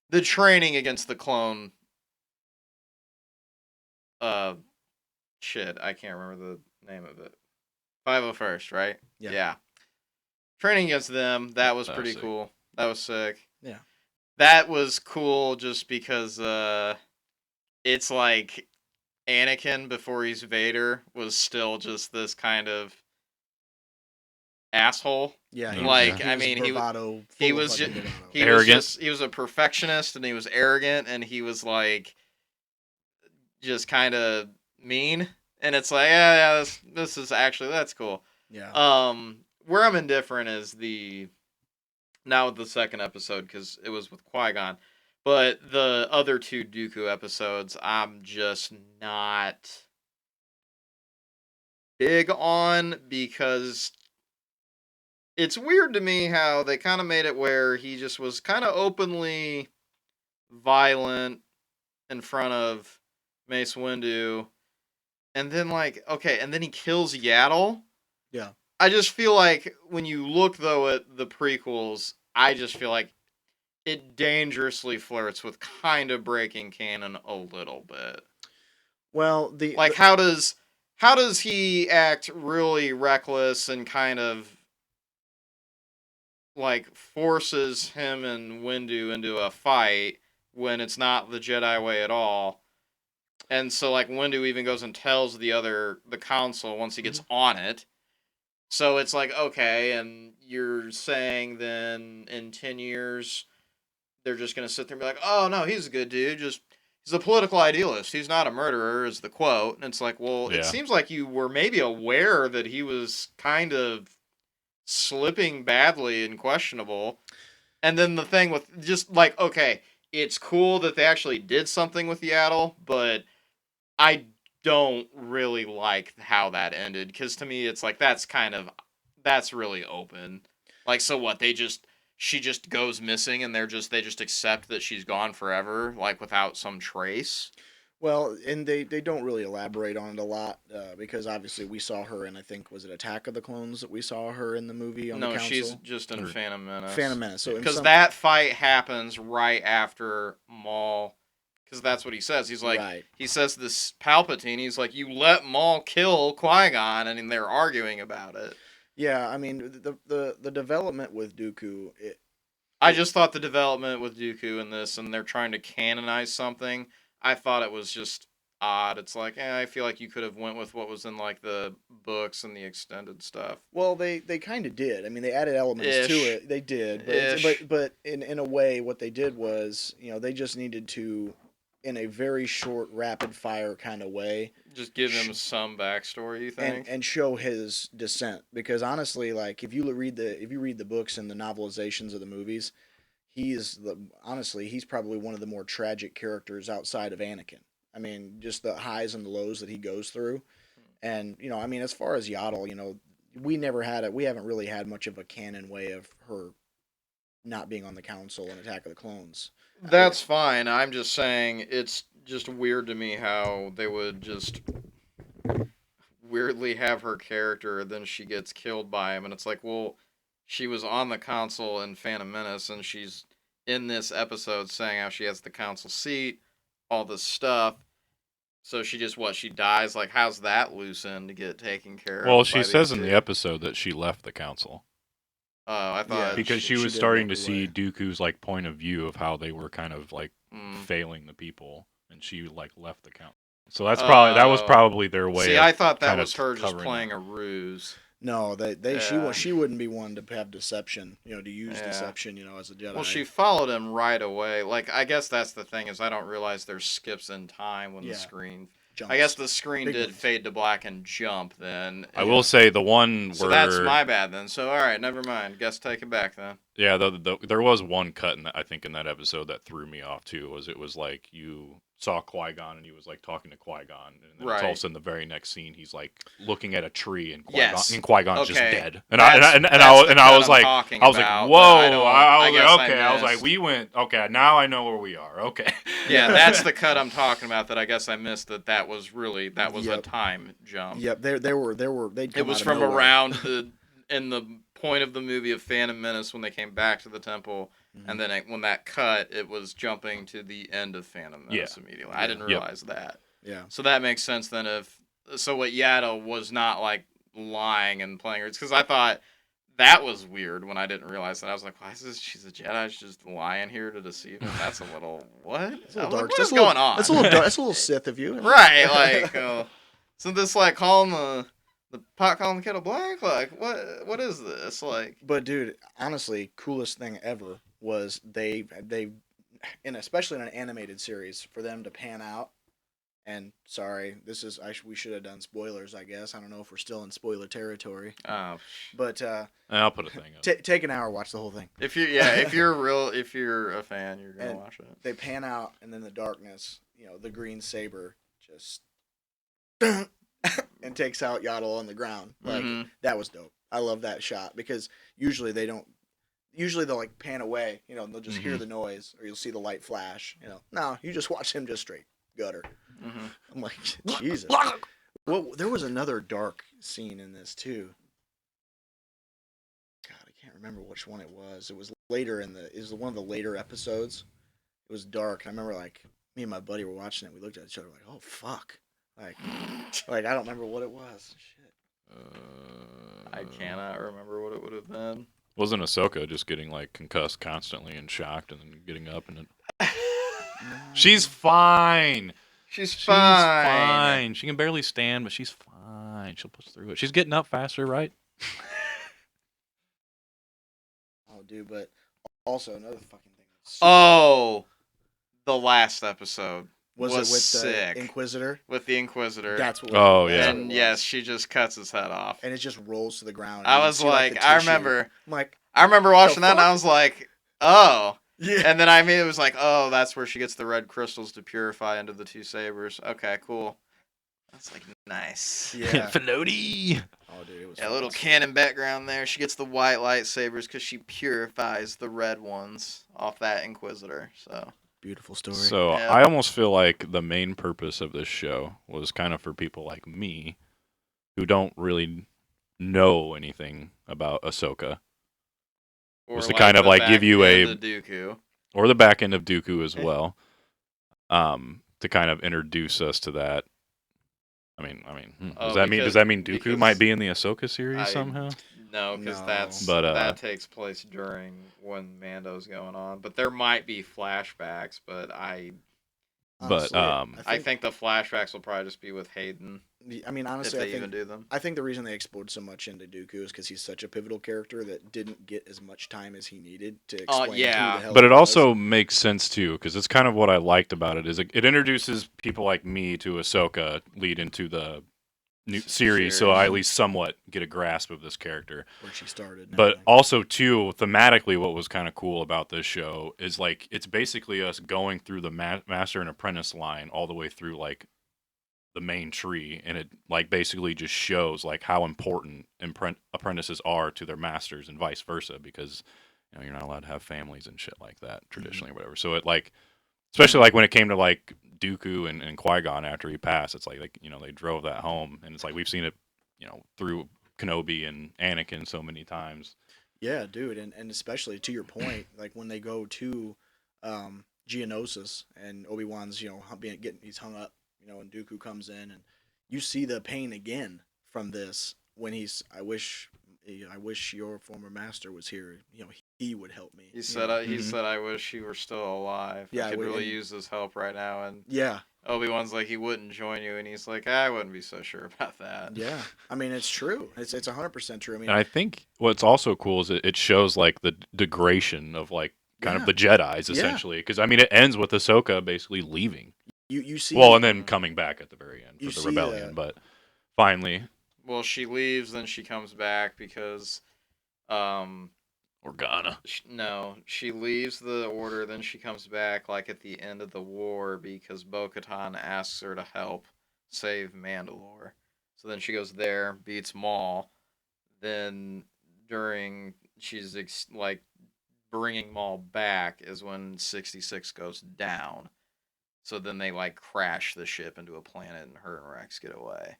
The training against the clone. Shit, I can't remember the name of it. 501st, right? Yeah. Training against them, that was That was pretty sick. cool. That was sick. Yeah. That was cool just because it's like Anakin before he's Vader was still just this kind of asshole. Yeah. Like, was I mean, he bravado, he full of was fucking ju- bravado. he Arrogant. he was a perfectionist and he was arrogant and he was like just kind of mean, and it's like, yeah, this is actually, that's cool. Yeah. Where I'm indifferent is now with the second episode, because it was with Qui-Gon, but the other two Dooku episodes I'm just not big on, because it's weird to me how they kind of made it where he just was kind of openly violent in front of Mace Windu, and then and then he kills Yaddle. Yeah. I just feel like when you look though at the prequels, I just feel like it dangerously flirts with kind of breaking canon a little bit. Well, How does he act really reckless and kind of like forces him and Windu into a fight when it's not the Jedi way at all? And so like Windu even goes and tells the council once he gets on it. So it's like, okay, and you're saying then in 10 years they're just going to sit there and be like, oh no, he's a good dude, he's a political idealist, he's not a murderer, is the quote. And it's like, well, Yeah. It seems like you were maybe aware that he was kind of slipping badly and questionable. And then the thing with just like, okay, it's cool that they actually did something with Yaddle, but I don't really like how that ended, because to me it's like that's really open. Like, so what, she just goes missing and they just accept that she's gone forever, like without some trace. Well, and they don't really elaborate on it a lot because obviously we saw her in, I think, was it Attack of the Clones that we saw her in the movie on the No, she's council? just in Or- Phantom Menace. Phantom Menace. So in Because some that fight happens right after Maul. Because that's what he says. He's like, right. he says this Palpatine. He's like, you let Maul kill Qui-Gon, and they're arguing about it. Yeah, I mean the development with Dooku, I just thought the development with Dooku in this, and they're trying to canonize something. I thought it was just odd. It's like, I feel like you could have went with what was in like the books and the extended stuff. well, they kind of did. I mean, they added elements to Ish. it. They did, Ish. but in a way, what they did was, they just needed to, in a very short, rapid fire kind of way, Just give him some backstory. You think? and show his descent. Because honestly, like if you read the books and the novelizations of the movies, he's probably one of the more tragic characters outside of Anakin. I mean, just the highs and the lows that he goes through. And, I mean, as far as Yaddle, we haven't really had much of a canon way of her not being on the council in Attack of the Clones. That's fine. I'm just saying it's just weird to me how they would just weirdly have her character, then she gets killed by him, and it's like, well, she was on the council in Phantom Menace, and she's in this episode saying how she has the council seat, all this stuff. So she just she dies. Like, how's that loose end to get taken care of? Well, by she these says in two? the episode that she left the council Oh, I thought because she she was did starting walk to see away. Dooku's like point of view of how they were kind of like Mm. failing the people, and she like left the council. So that was Oh. probably their way. See, of I thought that kind was of her just covering playing that. a ruse. No, Yeah. she wouldn't be one to have deception, to use Yeah. deception, as a Jedi. Well, she followed him right away. Like, I guess that's the thing, is I don't realize there's skips in time when the Yeah. screen... jumps. I guess the screen Big did ones. fade to black and jump then. I will say the one So where that's my bad then. So, alright, never mind. Guess take it back then. yeah, there was one cut in I think in that episode that threw me off too. It was like you saw Qui-Gon and he was like talking to Qui-Gon, and then all of Right. a sudden the very next scene he's like looking at a tree and Yes. Qui-Gon's just Okay. dead. And That's I the was cut I'm like talking I was like about, whoa. but I don't- I was guess like I okay. I was like missed. we went okay. Now I know where we are. Okay. Yeah, that's the cut I'm talking about that I guess I missed that was a Yep. time jump. Yep, they'd It come was out of from nowhere. around in the point of the movie of Phantom Menace when they came back to the temple, and then when that cut, it was jumping to the end of Phantom Menace immediately. I didn't Yep. realize that. Yeah. So that makes sense then. What Yaddle was not like lying and playing her, it's because I thought that was weird when I didn't realize that. I was like, why is this? She's a Jedi. She's just lying here to deceive him. That's a little what? It's a little I was like, dark. what That's is going on? That's a little dark. That's a little Sith of you. Right, like, so this like calling the pot calling the kettle black, like what is this like? But dude, honestly, coolest thing ever was they and especially in an animated series for them to pan out. And sorry, we should have done spoilers. I guess I don't know if we're still in spoiler territory. Oh, But I'll put a thing up. take an hour, watch the whole thing. if you're a fan, you're gonna And watch it. They pan out, and then the darkness, the green saber just and takes out Yaddle on the ground. Like Mhm. that was dope. I love that shot because usually they don't. Usually they'll like pan away, and they'll just hear the noise, or you'll see the light flash. No, you just watch him just straight gutter. Mm-hmm. I'm like, Jesus. Well, there was another dark scene in this too. God, I can't remember which one it was. It was one of the later episodes. It was dark. And I remember like me and my buddy were watching it. We looked at each other like, oh fuck. Like I don't remember what it was. Shit. I cannot remember what it would have been. Wasn't Ahsoka just getting like concussed constantly and shocked and then getting up and then... She's fine. She's She's fine. fine. She can barely stand, but she's fine. She'll push through it. She's getting up faster, right? Oh, dude, but also another fucking thing. Oh, the last episode was was it with sick. the Inquisitor? with the Inquisitor. That's what. Oh, that's yeah. what it And was. yes, she just cuts his head off. And it just rolls to the ground. I and you was see, like, the I tissue. remember I'm like, watching that, and I fuck? was like, oh. yeah. And then it was like, oh, that's where she gets the red crystals to purify into the two sabers. Okay, cool. That's like nice. Yeah. Floaty. Oh, dude, it was. Yeah, a little fucking canon background there. She gets the white lightsabers because she purifies the red ones off that Inquisitor. So Beautiful story. So Yeah. I almost feel like the main purpose of this show was kind of for people like me who don't really know anything about Ahsoka. Or Was to kind of the like give back you end a of Dooku. or the back end of Dooku as well. To kind of introduce us to that. Does Oh, that because- mean Dooku because might be in the Ahsoka series I- somehow? No, because No. that takes place during when Mando's going on. But there might be flashbacks, but But Honestly, I think the flashbacks will probably just be with Hayden I mean, honestly, if I they think even do them. I think the reason they explored so much into Dooku is because he's such a pivotal character that didn't get as much time as he needed to explain yeah. who the hell But he it was. also makes sense too, because it's kind of what I liked about it. Is it introduces people like me to Ahsoka, lead into the new series, so I at least somewhat get a grasp of this character. where she started. and But everything. also too, thematically, what was kind of cool about this show is like it's basically us going through the master and apprentice line all the way through like the main tree, and it like basically just shows like how important apprentices are to their masters and vice versa, because you're not allowed to have families and shit like that traditionally or whatever. So it like, especially like when it came to like Dooku and Qui-Gon after he passed, it's like they drove that home, and it's like we've seen it through Kenobi and Anakin so many times. Yeah, dude, and especially to your point, like when they go to Geonosis and Obi-Wan's, he's hung up, and Dooku comes in, and you see the pain again from this when I wish your former master was here. He would help me. He said, I wish he were still alive. Yeah, I could really and- use his help right now. And Yeah, Obi-Wan's like, he wouldn't join you, and he's like, I wouldn't be so sure about that. yeah. I mean, it's true. It's 100% true. I mean, And I think what's also cool is it shows like the degradation of like kind of the Jedis essentially, because I mean it ends with Ahsoka basically leaving. you see. Well, and then coming back at the very end You for the see rebellion, that. but finally, Well, she leaves, then she comes back because, Organa. no, she leaves the Order, then she comes back like at the end of the war because Bo-Katan asks her to help save Mandalore. So then she goes there, beats Maul. Then during she's like bringing Maul back is when 66 goes down. So then they like crash the ship into a planet, and her and Rex get away.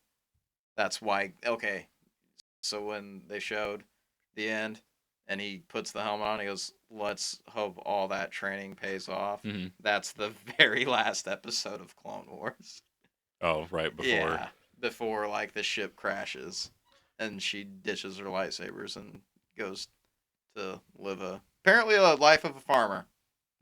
That's why. Okay, so when they showed the end, and he puts the helmet on, he goes, "Let's hope all that training pays off." Mm-hmm. That's the very last episode of Clone Wars. Oh, right before. Yeah, before like the ship crashes, and she ditches her lightsabers and goes to live apparently a life of a farmer.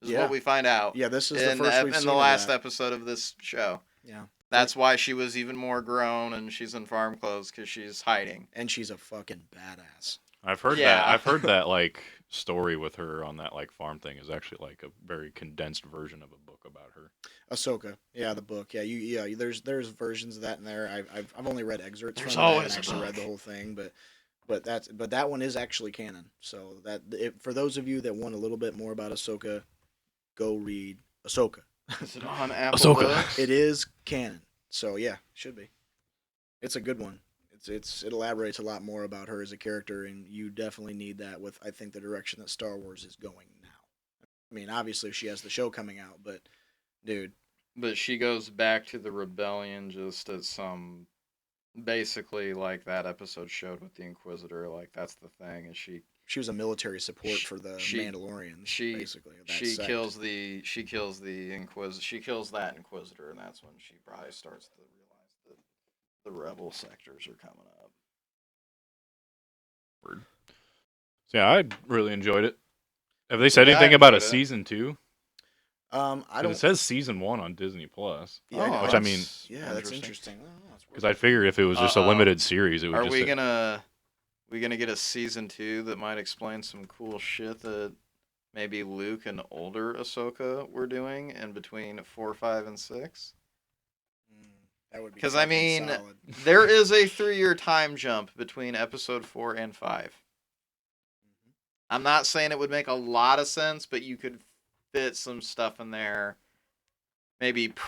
Is what we find out. Yeah, this is the first we've in seen the of last that. episode of this show. Yeah. That's why she was even more grown, and she's in farm clothes because she's hiding. And she's a fucking badass. I've heard Yeah. that. I've heard that like story with her on that like farm thing is actually like a very condensed version of a book about her. Ahsoka, yeah, the book, yeah, there's versions of that in there. I've only read excerpts There's from it. I always haven't a actually read book. the whole thing, but that one is actually canon. So for those of you that want a little bit more about Ahsoka, go read Ahsoka. Is it on Apple Ahsoka. Books? It is canon, so yeah, should be. It's a good one. It elaborates a lot more about her as a character, and you definitely need that with I think the direction that Star Wars is going now. I mean, obviously she has the show coming out, but dude, But she goes back to the rebellion just at some, basically like that episode showed with the Inquisitor. Like that's the thing, and she was a military support for the she- Mandalorians. she- basically that she sect. kills the Inquisitor. She kills that Inquisitor, and that's when she probably starts to realize that the rebel sectors are coming up. So yeah, I really enjoyed it. Have they said Yeah, I anything about a enjoyed it. season 2? I don't. It says season 1 on Disney Plus. Yeah, Which I mean, yeah, that's interesting. Oh, that's because I figured if it was just a limited series, it would Are just. we gonna get a season 2 that might explain some cool shit that maybe Luke and older Ahsoka were doing in between 4, 5, and 6? That would be Because I fucking mean, solid. there is a 3-year time jump between episode 4 and 5. I'm not saying it would make a lot of sense, but you could fit some stuff in there. Maybe before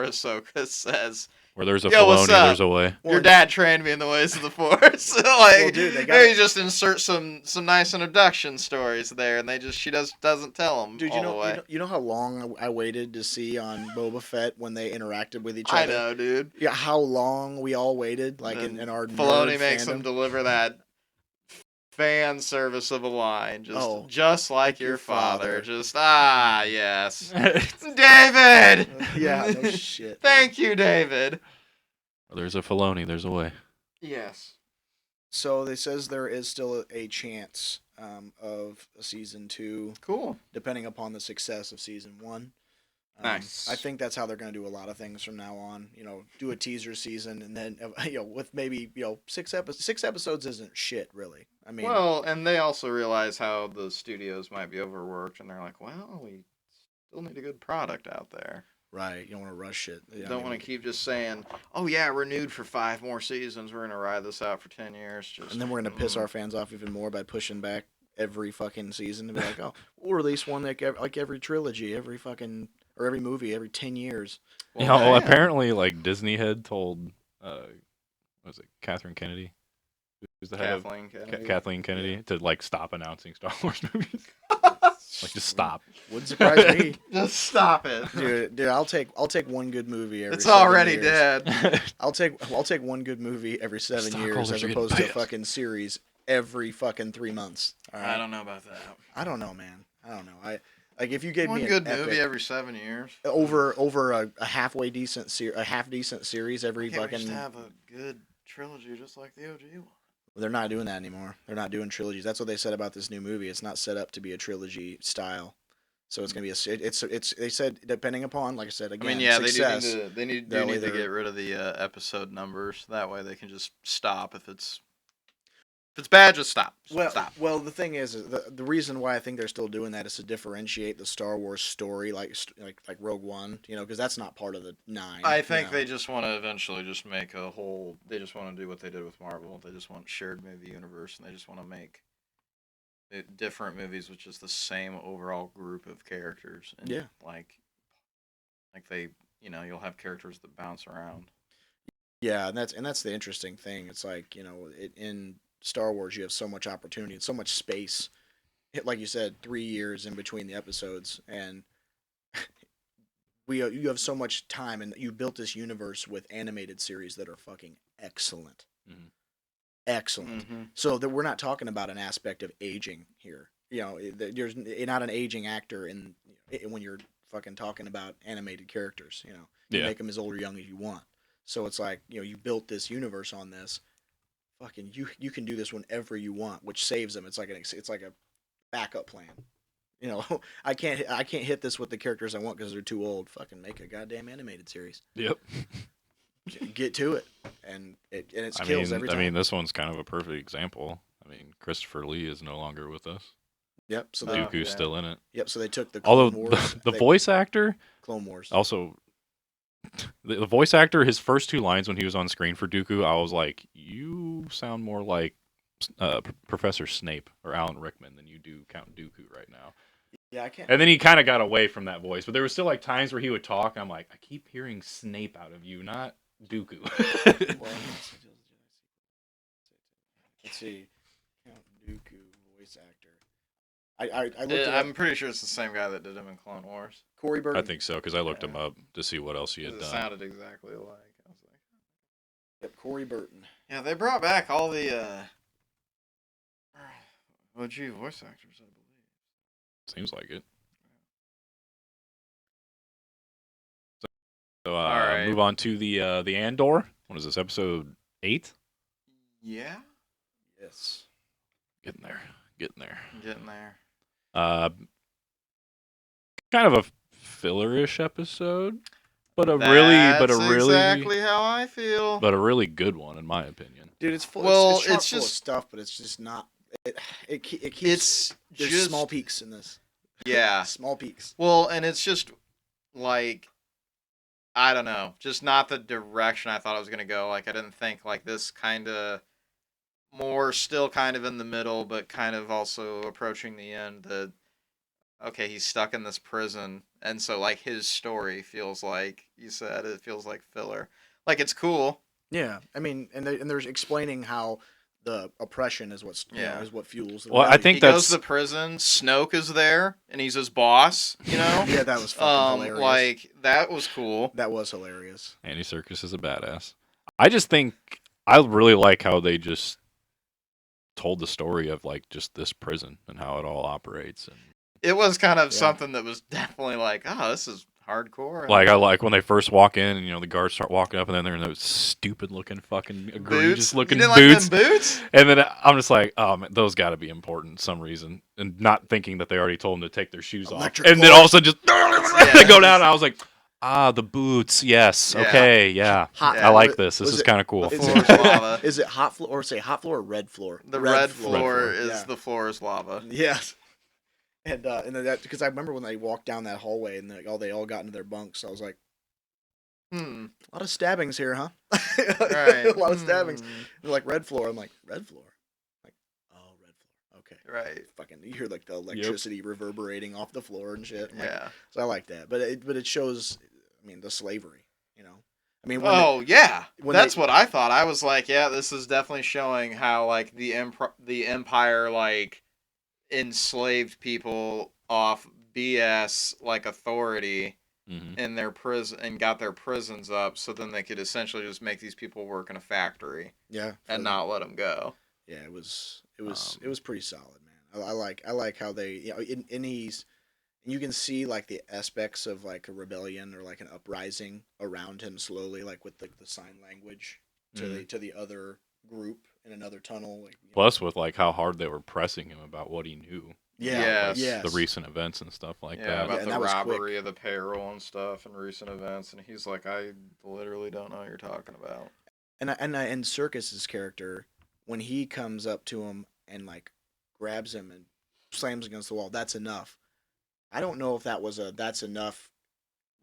Ahsoka says, Where there's a Yo, what's Filoni, up? there's a way. Your dad trained me in the ways of the Force. like, Well, dude, they maybe gotta- just insert some nice introduction stories there, and she doesn't tell them Dude, all the way. you know how long I waited to see on Boba Fett when they interacted with each I other? know, dude. Yeah, how long we all waited, like in our Filoni nerd makes fandom. them deliver that fan service of a line, just like your father. father. Just yes, David. Yeah, no shit. Thank you, David. Where there's a Filoni, there's a way. Yes. So they says there is still a chance of a season 2, Cool. depending upon the success of season 1. Nice. I think that's how they're going to do a lot of things from now on. You know, do a teaser season, and then with maybe 6 episodes. 6 episodes isn't shit, really. I mean, Well, and they also realize how the studios might be overworked, and they're like, well, we still need a good product out there. right? You don't want to rush it. You don't want to keep just saying, oh, yeah, renewed for 5 more seasons. We're going to ride this out for 10 years. And then we're going to piss our fans off even more by pushing back every fucking season to be like, oh, we'll release one like every trilogy, every fucking or every movie every 10 years. Well, apparently, like Disney had told, what was it, Catherine Kennedy, who's the head Kathleen of Kennedy. Kathleen Kennedy, to like stop announcing Star Wars movies. Like just stop. Wouldn't surprise me. Just stop it. Dude, I'll take one good movie every It's 7 already years. dead. I'll take one good movie every 7 years Stockholders as are getting opposed to a pissed. fucking series every fucking 3 months. All right? I don't know about that. I don't know, man. I don't know. Like if you gave One me an good epic, movie every 7 years. over a halfway decent a half decent series every Can't we fucking. just have a good trilogy just like the OG one? They're not doing that anymore. They're not doing trilogies. That's what they said about this new movie. It's not set up to be a trilogy style. So it's gonna be it's they said depending upon, like I said again, I mean, yeah, success. they need they'll to either- get rid of the episode numbers. That way they can just stop if it's bad. Just stop. Just stop. Well, the thing is the reason why I think they're still doing that is to differentiate the Star Wars story, like Rogue One, because that's not part of the 9. I think they just want to eventually just make a whole. They just want to do what they did with Marvel. They just want shared movie universe, and they just want to make different movies with just the same overall group of characters. And Yeah. like they, you'll have characters that bounce around. Yeah, and that's the interesting thing. It's like in Star Wars you have so much opportunity and so much space. Like you said, 3 years in between the episodes, and you have so much time, and you built this universe with animated series that are fucking excellent. Mhm. Excellent. Mm-hmm. So that we're not talking about an aspect of aging here. There's you're not an aging actor when you're fucking talking about animated characters. You Yeah. make them as old or young as you want. So it's like you built this universe on this. Fucking you can do this whenever you want, which saves them. It's like a backup plan. I can't hit this with the characters I want because they're too old. Fucking make a goddamn animated series. Yep. Get to it, and it I kills mean, every time. this one's kind of a perfect example. I mean, Christopher Lee is no longer with us. Yep. So Oh, they Dooku's yeah. still in it. So they took the Clone Although Wars, the voice actor, Clone Wars. also, the voice actor, his first 2 lines when he was on screen for Dooku, I was like, you sound more like Professor Snape or Alan Rickman than you do Count Dooku right now. Yeah, I can't. And then he kind of got away from that voice, but there were still like times where he would talk. I'm like, I keep hearing Snape out of you, not Dooku. Well, let's see. Count Dooku voice actor. I looked it up. I'm pretty sure it's the same guy that did him in Clone Wars. Corey Burton. I think so because I looked him up to see what else he had It done. sounded exactly alike. I was like, Yep, Corey Burton. yeah, they brought back all the OG voice actors, I believe. Seems like it. So right. move on to the Andor. What is this, episode 8? Yeah, Yes. Getting there. I'm getting there. Kind of a filler-ish episode, but a That's really exactly how I feel. but a really good one in my opinion. Dude, it's full. Well, it's chock it's full of just- stuff, but it's just not. It keeps. It's There's just small peaks in this. yeah. Small peaks. Well, and it's just like I don't know, just not the direction I thought I was gonna go. Like I didn't think like this kind of more still kind of in the middle, but kind of also approaching the end. That okay, he's stuck in this prison, and so like his story feels like you said, it feels like filler. Like it's cool. Yeah, I mean, and there's explaining how the oppression is Yeah. is what fuels the Well, I rebellion. think He goes that's to prison. Snoke is there, and he's his boss. You know. Yeah, that was fucking hilarious. Like that was cool. That was hilarious. Andy Serkis is a badass. I just think I really like how they just told the story of like just this prison and how it all operates. And It was kind of Yeah. something that was definitely like, oh, this is hardcore. like I like when they first walk in and the guards start walking up and then they're in those stupid looking fucking egregious boots. looking You didn't boots. Like them boots? And then I'm just like, oh man, those got to be important for some reason, and not thinking that they already told them to take their shoes Electric off, and then force. all of a sudden just they go down. And I was like, the boots, yes, Yeah. okay, yeah, Hot, I like this. This was is it- kind of cool. The Is floor is it, lava. is it hot floor or say hot floor or red floor? The red floor floor. is Yeah. the floor is lava. Yes. And then that because I remember when they walked down that hallway and they all got into their bunks. I was like, a lot of stabbings here, huh? Right. A lot of stabbings. They're like red floor. I'm like red floor. Like oh red floor. Okay. Right. Fucking you hear like the electricity reverberating off the floor and shit. I'm like, Yeah. so I like that, but it shows. I mean the slavery. I mean when Oh yeah, when that's they- what I thought. I was like, yeah, this is definitely showing how like the empire like enslaved people off BS like authority Mhm. in their prison and got their prisons up, so then they could essentially just make these people work in a factory yeah and not let them go. Yeah, it was pretty solid, man. I like how they in these, and you can see like the aspects of like a rebellion or like an uprising around him slowly, like with the sign language to the other group in another tunnel. Like Plus, with like how hard they were pressing him about what he knew, Yes. yes. the recent events and stuff like Yeah, that. about and the that was robbery of the payroll and stuff and recent events, and he's like, I literally don't know what you're talking about. and Circus's character when he comes up to him and like grabs him and slams against the wall. That's enough. I don't know if that's enough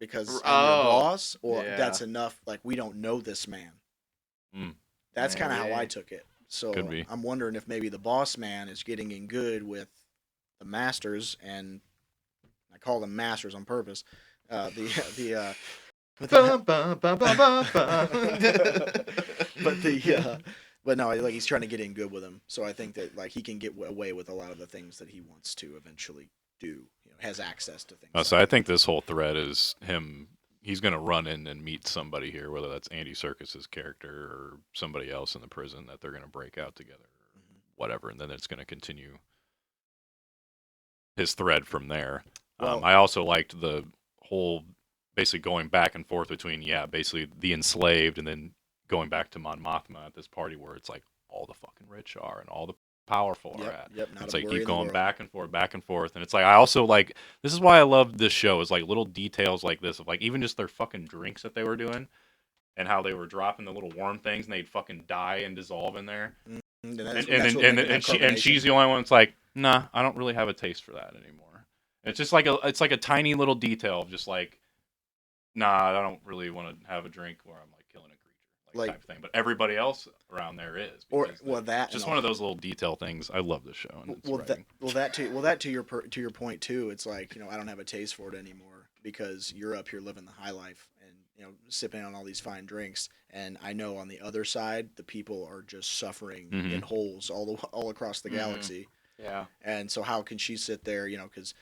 because I'm your boss or yeah. that's enough. Like we don't know this man. Mm. That's kind of how Maybe. I took it. So Could be. I'm wondering if maybe the boss man is getting in good with the masters, and I call them masters on purpose. But no, like he's trying to get in good with him. So I think that like he can get away with a lot of the things that he wants to eventually do. Has access to things. So I think this whole thread is him. He's going to run in and meet somebody here, whether that's Andy Serkis's character or somebody else in the prison that they're going to break out together, or whatever, and then it's going to continue his thread from there. Well- I also liked the whole basically going back and forth between basically the enslaved and then going back to Mon Mothma at this party where it's like all the fucking rich are and all the powerful are at. Yep. Not It's a like worry keep in the going world. back and forth, and it's like I also like this is why I love this show is like little details like this of like even just their fucking drinks that they were doing, and how they were dropping the little worm things and they'd fucking die and dissolve in there, And and she's the only one that's like, nah, I don't really have a taste for that anymore. It's just like a tiny little detail of just like, nah, I don't really want to have a drink where I'm like killing a creature. Like- Type thing, but everybody else around there is. Or because well, that just and one of those little detail things. I love this show. And it's writing. that to your point too. It's like I don't have a taste for it anymore because you're up here living the high life and sipping on all these fine drinks, and I know on the other side the people are just suffering Mhm. in holes all across the Mhm. galaxy. Yeah. And so how can she sit there? Because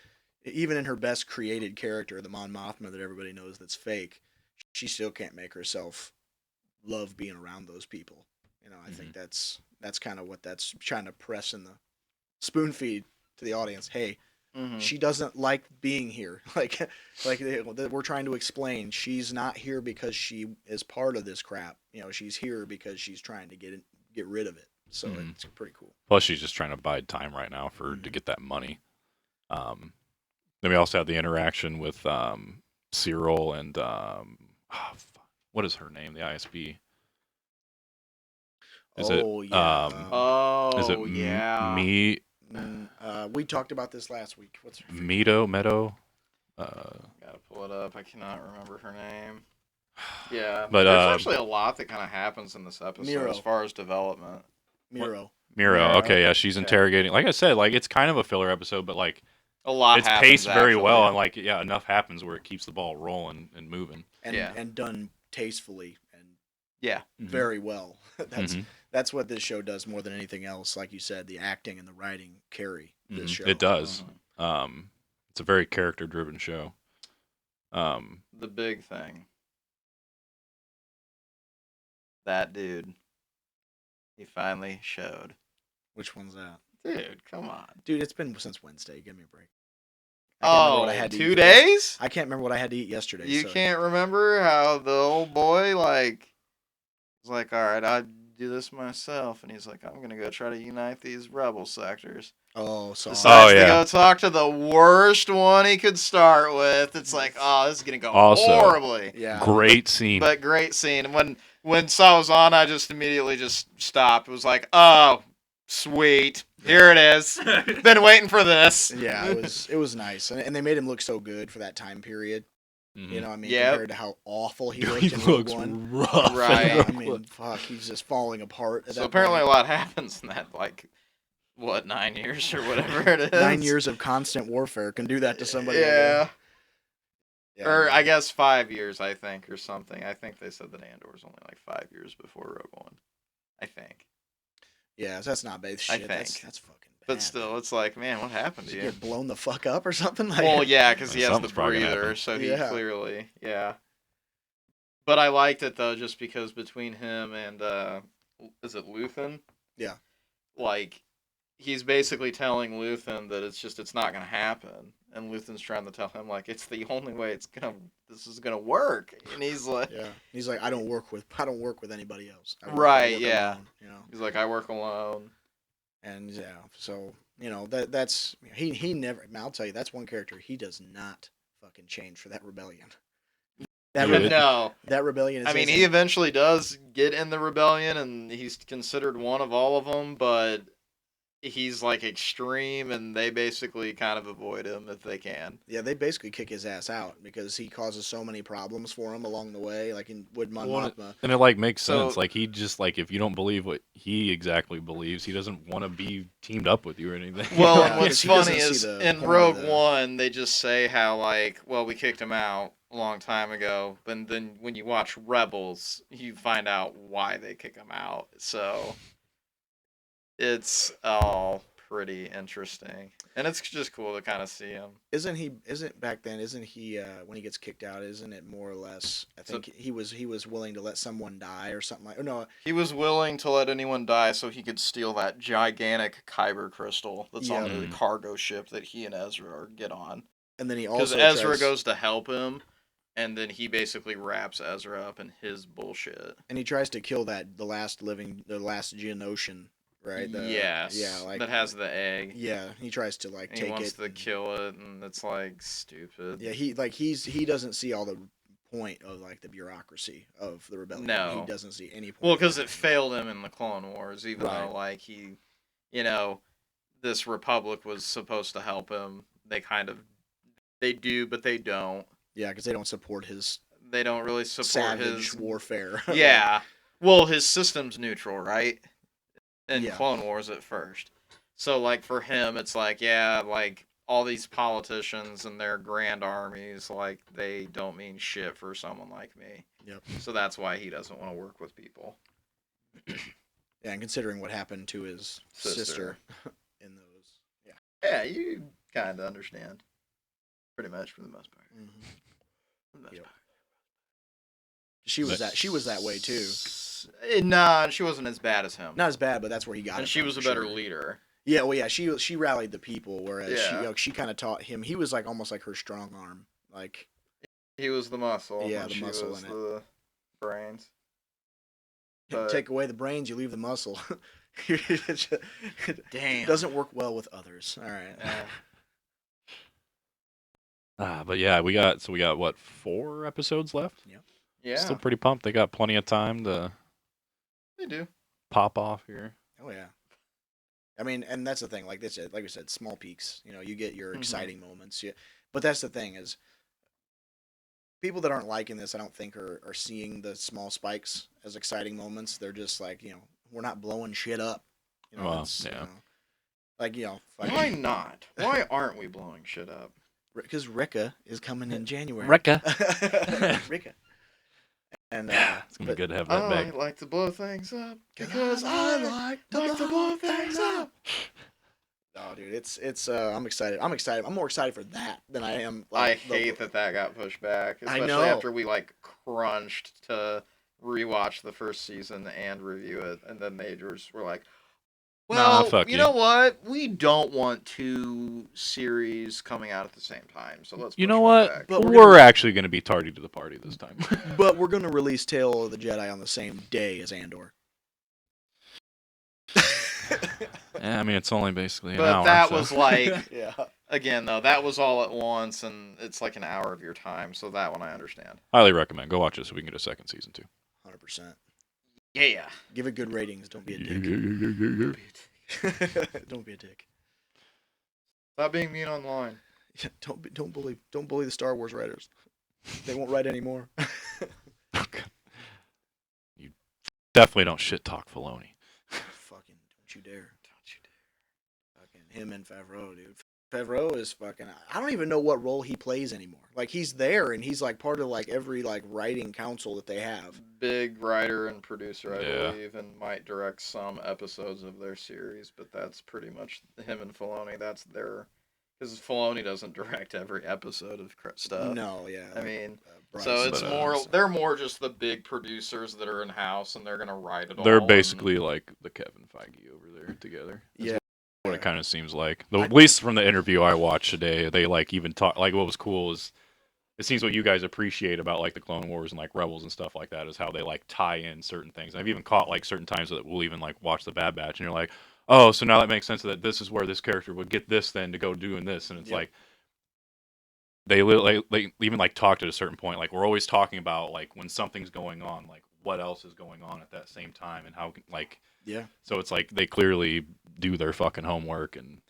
even in her best created character, the Mon Mothma that everybody knows that's fake, she still can't make herself love being around those people. I think that's kind of what that's trying to press in the spoon feed to the audience. Hey, Mhm. she doesn't like being here. Like we're trying to explain. She's not here because she is part of this crap. She's here because she's trying to get rid of it. So Mhm. it's pretty cool. Plus, she's just trying to bide time right now to get that money. Then we also have the interaction with Cyril and what is her name? The ISB. Is it? Yeah. Oh, Is it yeah. We talked about this last week. What's her Meadow? Gotta pull it up. I cannot remember her name. Yeah, But, there's actually a lot that kind of happens in this episode Miro. as far as development. Miro. Miro. Miro. Okay, yeah, she's interrogating. Like I said, like it's kind of a filler episode, but like A lot. it's happens, paced very actually. well, and like enough happens where it keeps the ball rolling and moving. And Yeah. and done tastefully and Yeah. very well. Mhm. That's what this show does more than anything else. Like you said, the acting and the writing carry this show. It does. Uh-huh. It's a very character-driven show. The big thing. That dude. He finally showed. Which one's that? Dude, come on. Dude, it's been since Wednesday. Give me a break. I can't remember Oh, what I had to 2 eat days? I can't remember what I had to eat yesterday. You so. can't remember how the old boy, like, was like, all right, I'll do this myself. And he's like, I'm going to go try to unite these rebel sectors. Oh, so Decides Oh, to yeah. go talk to the worst one he could start with. It's like, oh, this is going to go Also, horribly. yeah. Great scene. But great scene. When Saw was on, I just immediately just stopped. It was like, oh, sweet. Here it is. Been waiting for this. Yeah, it was nice, and they made him look so good for that time period. You know, I mean, Yep. compared to how awful he looked he in Rogue looks One. rough. Right. Yeah, I mean, fuck, he's just falling apart. At So that apparently point. a lot happens in that, like, what, 9 years or whatever it is? 9 years of constant warfare can do that to somebody. Yeah. Yeah, Or man. I guess 5 years, I think, or something. I think they said that Andor was only like 5 years before Rogue One. I think. Yeah, so that's not bad. Shit, that's think. fucking bad. But still, it's like, man, what happened Did to you you? get blown the fuck up or something? Like, Well, yeah, because he has the Something's probably gonna breather, happen. so he Yeah. clearly, yeah. But I liked it though, just because between him and is it Luthen? Yeah. Like, he's basically telling Luthen that it's not gonna happen, and Luthen's trying to tell him like it's the only way this is gonna work, and he's like, Yeah, he's like, I don't work with anybody else. I Right, work yeah. alone, you know. he's like, I work alone. And yeah, so you know that's he never. I'll tell you, that's one character he does not fucking change for that rebellion. That Yeah. rebe- No, that rebellion. Is I mean his- he eventually does get in the rebellion, and he's considered one of all of them, but he's like extreme, and they basically kind of avoid him if they can. Yeah, they basically kick his ass out because he causes so many problems for him along the way, like in Wood Mon Well, Mothma. And it like makes So- sense. Like he just like if you don't believe what he exactly believes, he doesn't want to be teamed up with you or anything. Well, Yeah, and what's because he doesn't funny see is the in point of Rogue the- One, they just say how like, well, we kicked him out a long time ago, but then when you watch Rebels, you find out why they kick him out. So it's all pretty interesting, and it's just cool to kind of see him. Isn't he when he gets kicked out? Isn't it more or less? I think he was willing to let someone die or something like. Oh no, He was willing to let anyone die so he could steal that gigantic kyber crystal that's on Yeah. the cargo ship that he and Ezra get on. and then he Because also Ezra tries, goes to help him, and then he basically wraps Ezra up in his bullshit. and he tries to kill the last Geonosian, right? Yes. Yeah, like that has the egg. Yeah, he tries to like And he take wants it. to kill it, and it's like stupid. Yeah, he doesn't see all the point of like the bureaucracy of the rebellion. No. He doesn't see any point. Well, of because it. it failed him in the Clone Wars, even Right. though like he, this Republic was supposed to help him. They do, but they don't. Yeah, because they don't support his They don't really support savage his. warfare. Yeah. Well, his system's neutral, right? In Yeah. Clone Wars at first. So, like, for him, it's like, yeah, like, all these politicians and their grand armies, like, they don't mean shit for someone like me. Yep. So that's why he doesn't want to work with people. Yeah, and considering what happened to his sister in those. Yeah. Yeah, you kind of understand. Pretty much, for the most part. Mm-hmm. For the most Yep. part. She was that way too. Nah, she wasn't as bad as him. Not as bad, but that's where he got it. And she from, was a for better sure. leader. Yeah, well, yeah, she rallied the people, whereas Yeah. she kind of taught him. He was like almost like her strong arm, like He was the muscle. Yeah, and the she muscle was in it. the brains. But- take away the brains, you leave the muscle. It Damn. doesn't work well with others. All right. But yeah, we got what 4 episodes left? Yeah, Still pretty pumped. They got plenty of time to they do. pop off here. Oh yeah. I mean, and that's the thing. Like this, like we said, small peaks. You know, you get your Mhm. exciting moments. Yeah, but that's the thing is, people that aren't liking this, I don't think are seeing the small spikes as exciting moments. They're just like, we're not blowing shit up. You know, Well, it's, yeah. like Why not? Why aren't we blowing shit up? because Ricka is coming in January. Rekka. Ricka. And Yeah, it's gonna be but good to have that I back. like to blow things up because I like to blow things up. Oh, dude, it's I'm excited. I'm excited. I'm more excited for that than I am. I Like, hate that got pushed back, I especially know. after we like crunched to rewatch the first season and review it, and then majors were like, Nah, "Well, fuck you you. know what? We don't want two series coming out at the same time, so let's." You push know one what? back." But We're actually gonna be tardy to the party this time. But we're gonna release Tale of the Jedi on the same day as Andor. Yeah, I mean it's only basically an But hour. that so. was like, Yeah. again though, that was all at once, and it's like an hour of your time, so that one I understand. Highly recommend. Go watch it so we can get a second season too. 100%. Yeah. Give it good ratings. Don't be a dick. Don't be a dick. Stop being mean online. Don't bully the Star Wars writers. They won't write anymore. You definitely don't shit talk Filoni. Fucking don't you dare. Don't you dare. Fucking him and Favreau, dude. Favreau is fucking I don't even know what role he plays anymore. Like he's there and he's like part of like every like writing council that they have. Big writer and producer, I Yeah. believe, and might direct some episodes of their series, but that's pretty much him and Filoni. That's their, because Filoni doesn't direct every episode of stuff. No, yeah. I mean, Bryce so and it's But, more. stuff. They're more just the big producers that are in house, and they're gonna write it all. They're and- basically like the Kevin Feige over there together. That's Yeah. what it kind of seems like. At least from the interview I watched today, they like even talk. Like what was cool is it seems what you guys appreciate about like the Clone Wars and like Rebels and stuff like that is how they like tie in certain things. I've even caught like certain times that we'll even like watch the Bad Batch and you're like, oh, so now that makes sense that this is where this character would get this then to go doing this, and it's Yep. like they even like talked at a certain point. Like we're always talking about like when something's going on, like what else is going on at that same time and how like Yeah. so it's like they clearly do their fucking homework and.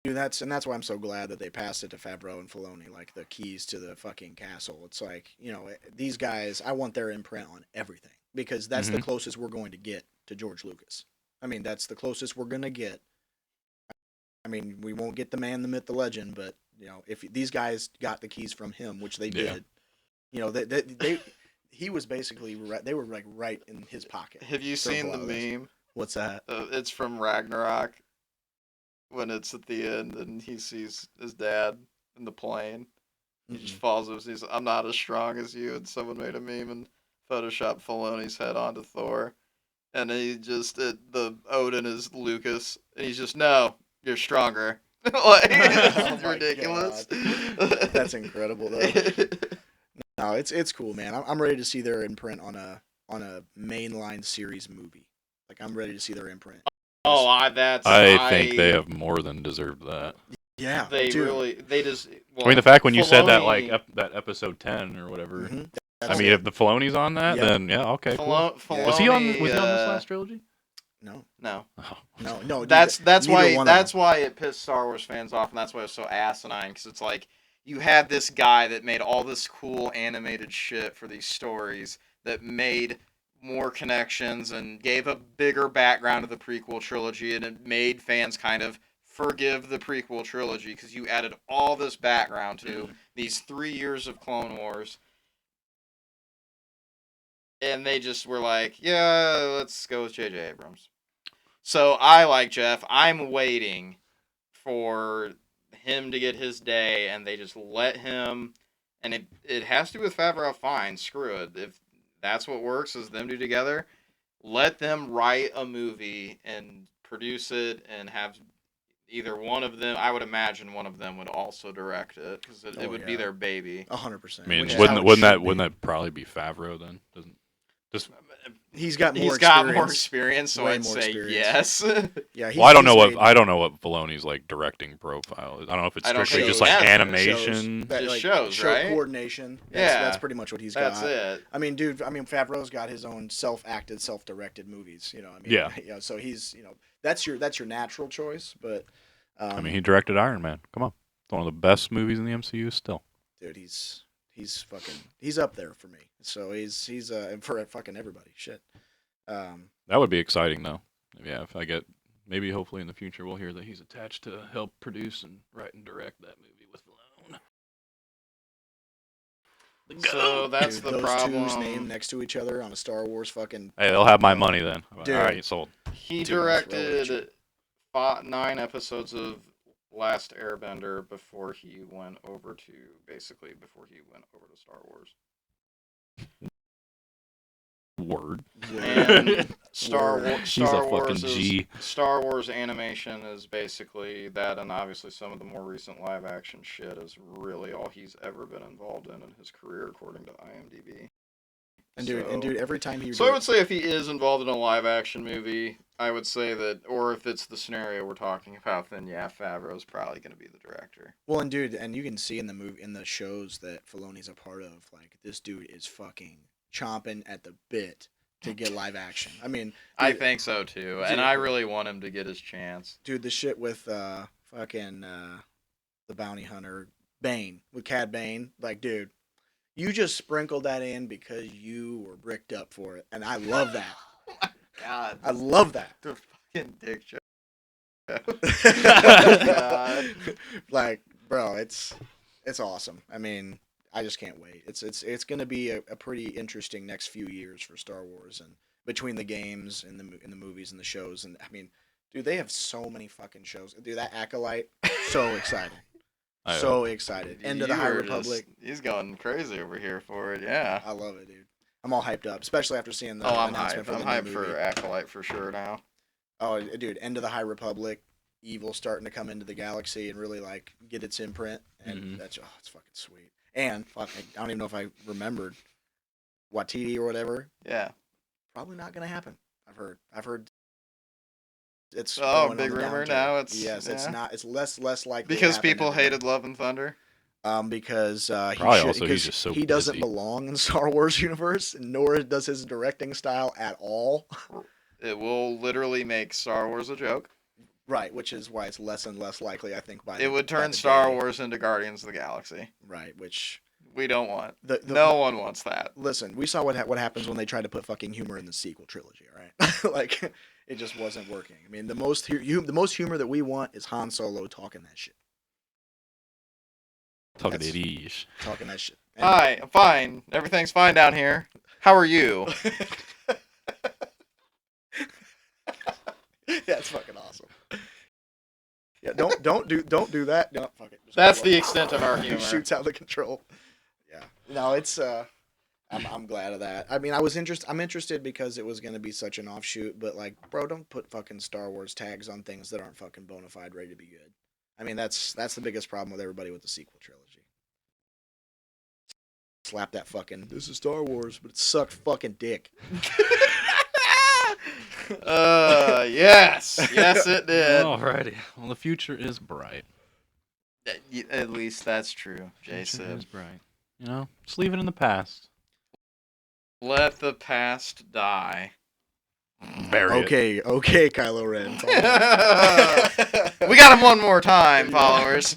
Dude, that's why I'm so glad that they passed it to Favreau and Filoni, like the keys to the fucking castle. It's like, you know, these guys, I want their imprint on everything because that's the Mhm. closest we're going to get to George Lucas. I mean, that's the closest we're gonna get. I mean, we won't get the man, the myth, the legend, but you know, if these guys got the keys from him, which they Yeah. did, you know, he was basically they were like right in his pocket. Have you for a seen lot the of this. meme? What's that? It's from Ragnarok. When it's at the end and he sees his dad in the plane, he just falls over. He's, "I'm not as strong as you," and someone made a meme and photoshopped Filoni's head onto Thor, and he just the Odin is Lucas, and he's just, "No, you're stronger." Like, Oh it's my ridiculous. That's incredible, though. No, it's cool, man. I'm ready to see their imprint on a mainline series movie. Like I'm ready to see their imprint. Oh, I think they have more than deserved that. Yeah, They dude. really, they just. Well, I mean, the fact when you said that like Filoni- that episode 10 or whatever. Mhm. I That's mean, it. if the Filoni's on that, Yeah. then yeah, okay, cool. Filoni, Was he on this last trilogy? No, No. Oh. no. Dude, That's neither why one of that's them. why it pissed Star Wars fans off, and that's why it was so asinine. Because it's like you had this guy that made all this cool animated shit for these stories that made more connections and gave a bigger background to the prequel trilogy, and it made fans kind of forgive the prequel trilogy because you added all this background to these 3 years of Clone Wars. And they just were like, yeah, let's go with J.J. Abrams. So I, like Jeff, I'm waiting for him to get his day, and they just let him. And it has to do with Favreau. Fine, screw it. If that's what works, is them two together. Let them write a movie and produce it, and have either one of them. I would imagine one of them would also direct it because it would be yeah. their baby. 100%. I mean, which is wouldn't how it wouldn't should that be. wouldn't that probably be Favreau then? Doesn't just He's got more He's experience. got more experience, so Way I'd more say experience. yes. Yeah, well, I don't know he's what I don't know what Filoni's like directing profile is. I don't know if it's I don't strictly think just he like has it. animation. That, Just like, shows, show right? coordination. Yeah. That's pretty much what he's That's got. it. I mean, dude. Favreau's got his own self-acted, self-directed movies. You know. I mean, Yeah. So he's that's your natural choice, but. I mean, he directed Iron Man. Come on, it's one of the best movies in the MCU still. Dude, he's up there for me. So he's for fucking everybody. Shit. That would be exciting though. Yeah, if I get maybe hopefully in the future we'll hear that he's attached to help produce and write and direct that movie with Filoni. So that's Dude, the those problem. two's named next to each other on a Star Wars fucking. Hey, they'll have my money then. Dude. All right, sold. He Dude, that's directed 9 episodes of Last Airbender before he went over to Star Wars. Word. And Star He's a fucking G. Star Wars animation is basically that, and obviously some of the more recent live action shit is really all he's ever been involved in his career, according to IMDb. And dude, every time he. So I would say if he is involved in a live action movie, I would say that, or if it's the scenario we're talking about, then yeah, Favreau's probably going to be the director. Well, and dude, and you can see in the shows that Filoni's a part of, like this dude is fucking chomping at the bit to get live action. I mean, dude, I think so too, and I really want him to get his chance. Dude, the shit with fucking the bounty hunter Bane with Cad Bane, like, dude, you just sprinkled that in because you were bricked up for it, and I love that. Oh my God, I love that. the fucking dick joke. God. Like, bro, it's awesome. I mean, I just can't wait. It's going to be a pretty interesting next few years for Star Wars, and between the games and the movies and the shows, and I mean, dude, they have so many fucking shows. Dude, that Acolyte, so excited. So excited. End of the High Republic. He's going crazy over here for it, yeah. I love it, dude. I'm all hyped up, especially after seeing the I'm announcement hyped. for the I'm new hyped movie. for Acolyte for sure now. Oh, dude, End of the High Republic, evil starting to come into the galaxy and really like get its imprint, and it's fucking sweet. And fuck, I don't even know if I remembered Watiti or whatever. Yeah. Probably not gonna happen. I've heard. It's big rumor now. It's not. It's less likely because to happen people every hated Love and Thunder. Because he's just so he doesn't busy. belong in Star Wars universe, nor does his directing style at all. It will literally make Star Wars a joke. Right, which is why it's less and less likely, I think. It would turn Star Wars into Guardians of the Galaxy. Right, which we don't want. No one wants that. Listen, we saw what happens when they try to put fucking humor in the sequel trilogy. All right, like it just wasn't working. I mean, the most humor that we want is Han Solo talking that shit. Talking that shit. Hi, I'm fine. Everything's fine down here. How are you? That's fucking awesome. Yeah, don't do that. Don't fuck it. That's the extent of our humor. Shoots out of control. Yeah. No, it's I'm glad of that. I mean, I'm interested because it was gonna be such an offshoot, but like, bro, don't put fucking Star Wars tags on things that aren't fucking bona fide ready to be good. I mean, that's the biggest problem with everybody with the sequel trilogy. Slap that fucking, this is Star Wars, but it sucked fucking dick. Yes it did. Alrighty. Well, the future is bright. At least that's true, Future Jsib. is bright. You know, just leave it in the past. Let the past die. Okay, Kylo Ren. We got him one more time, followers.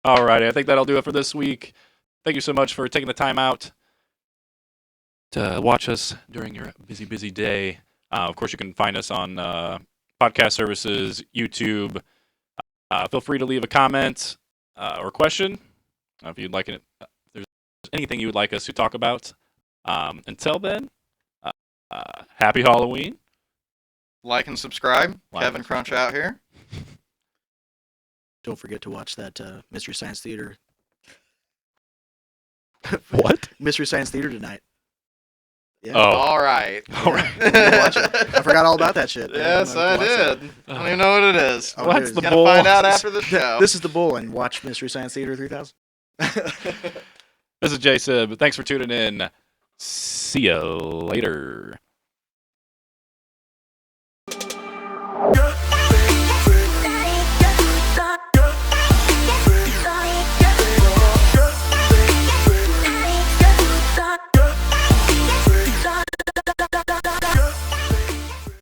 Alrighty, I think that'll do it for this week. Thank you so much for taking the time out to watch us during your busy day. Of course, you can find us on podcast services, YouTube. Feel free to leave a comment or question if you'd like it. If there's anything you would like us to talk about. Until then, happy Halloween. Like and subscribe. Kevin Crunch out here. Don't forget to watch that Mystery Science Theater. What? Mystery Science Theater tonight. Yeah. Oh. All right. Watch it. I forgot all about that shit. Yes, I did. I don't even know what it is. Oh, What's dude, the Gonna bull? find out after the show. This is the bull, and watch Mystery Science Theater 3000. This is Jsib. Thanks for tuning in. See ya later.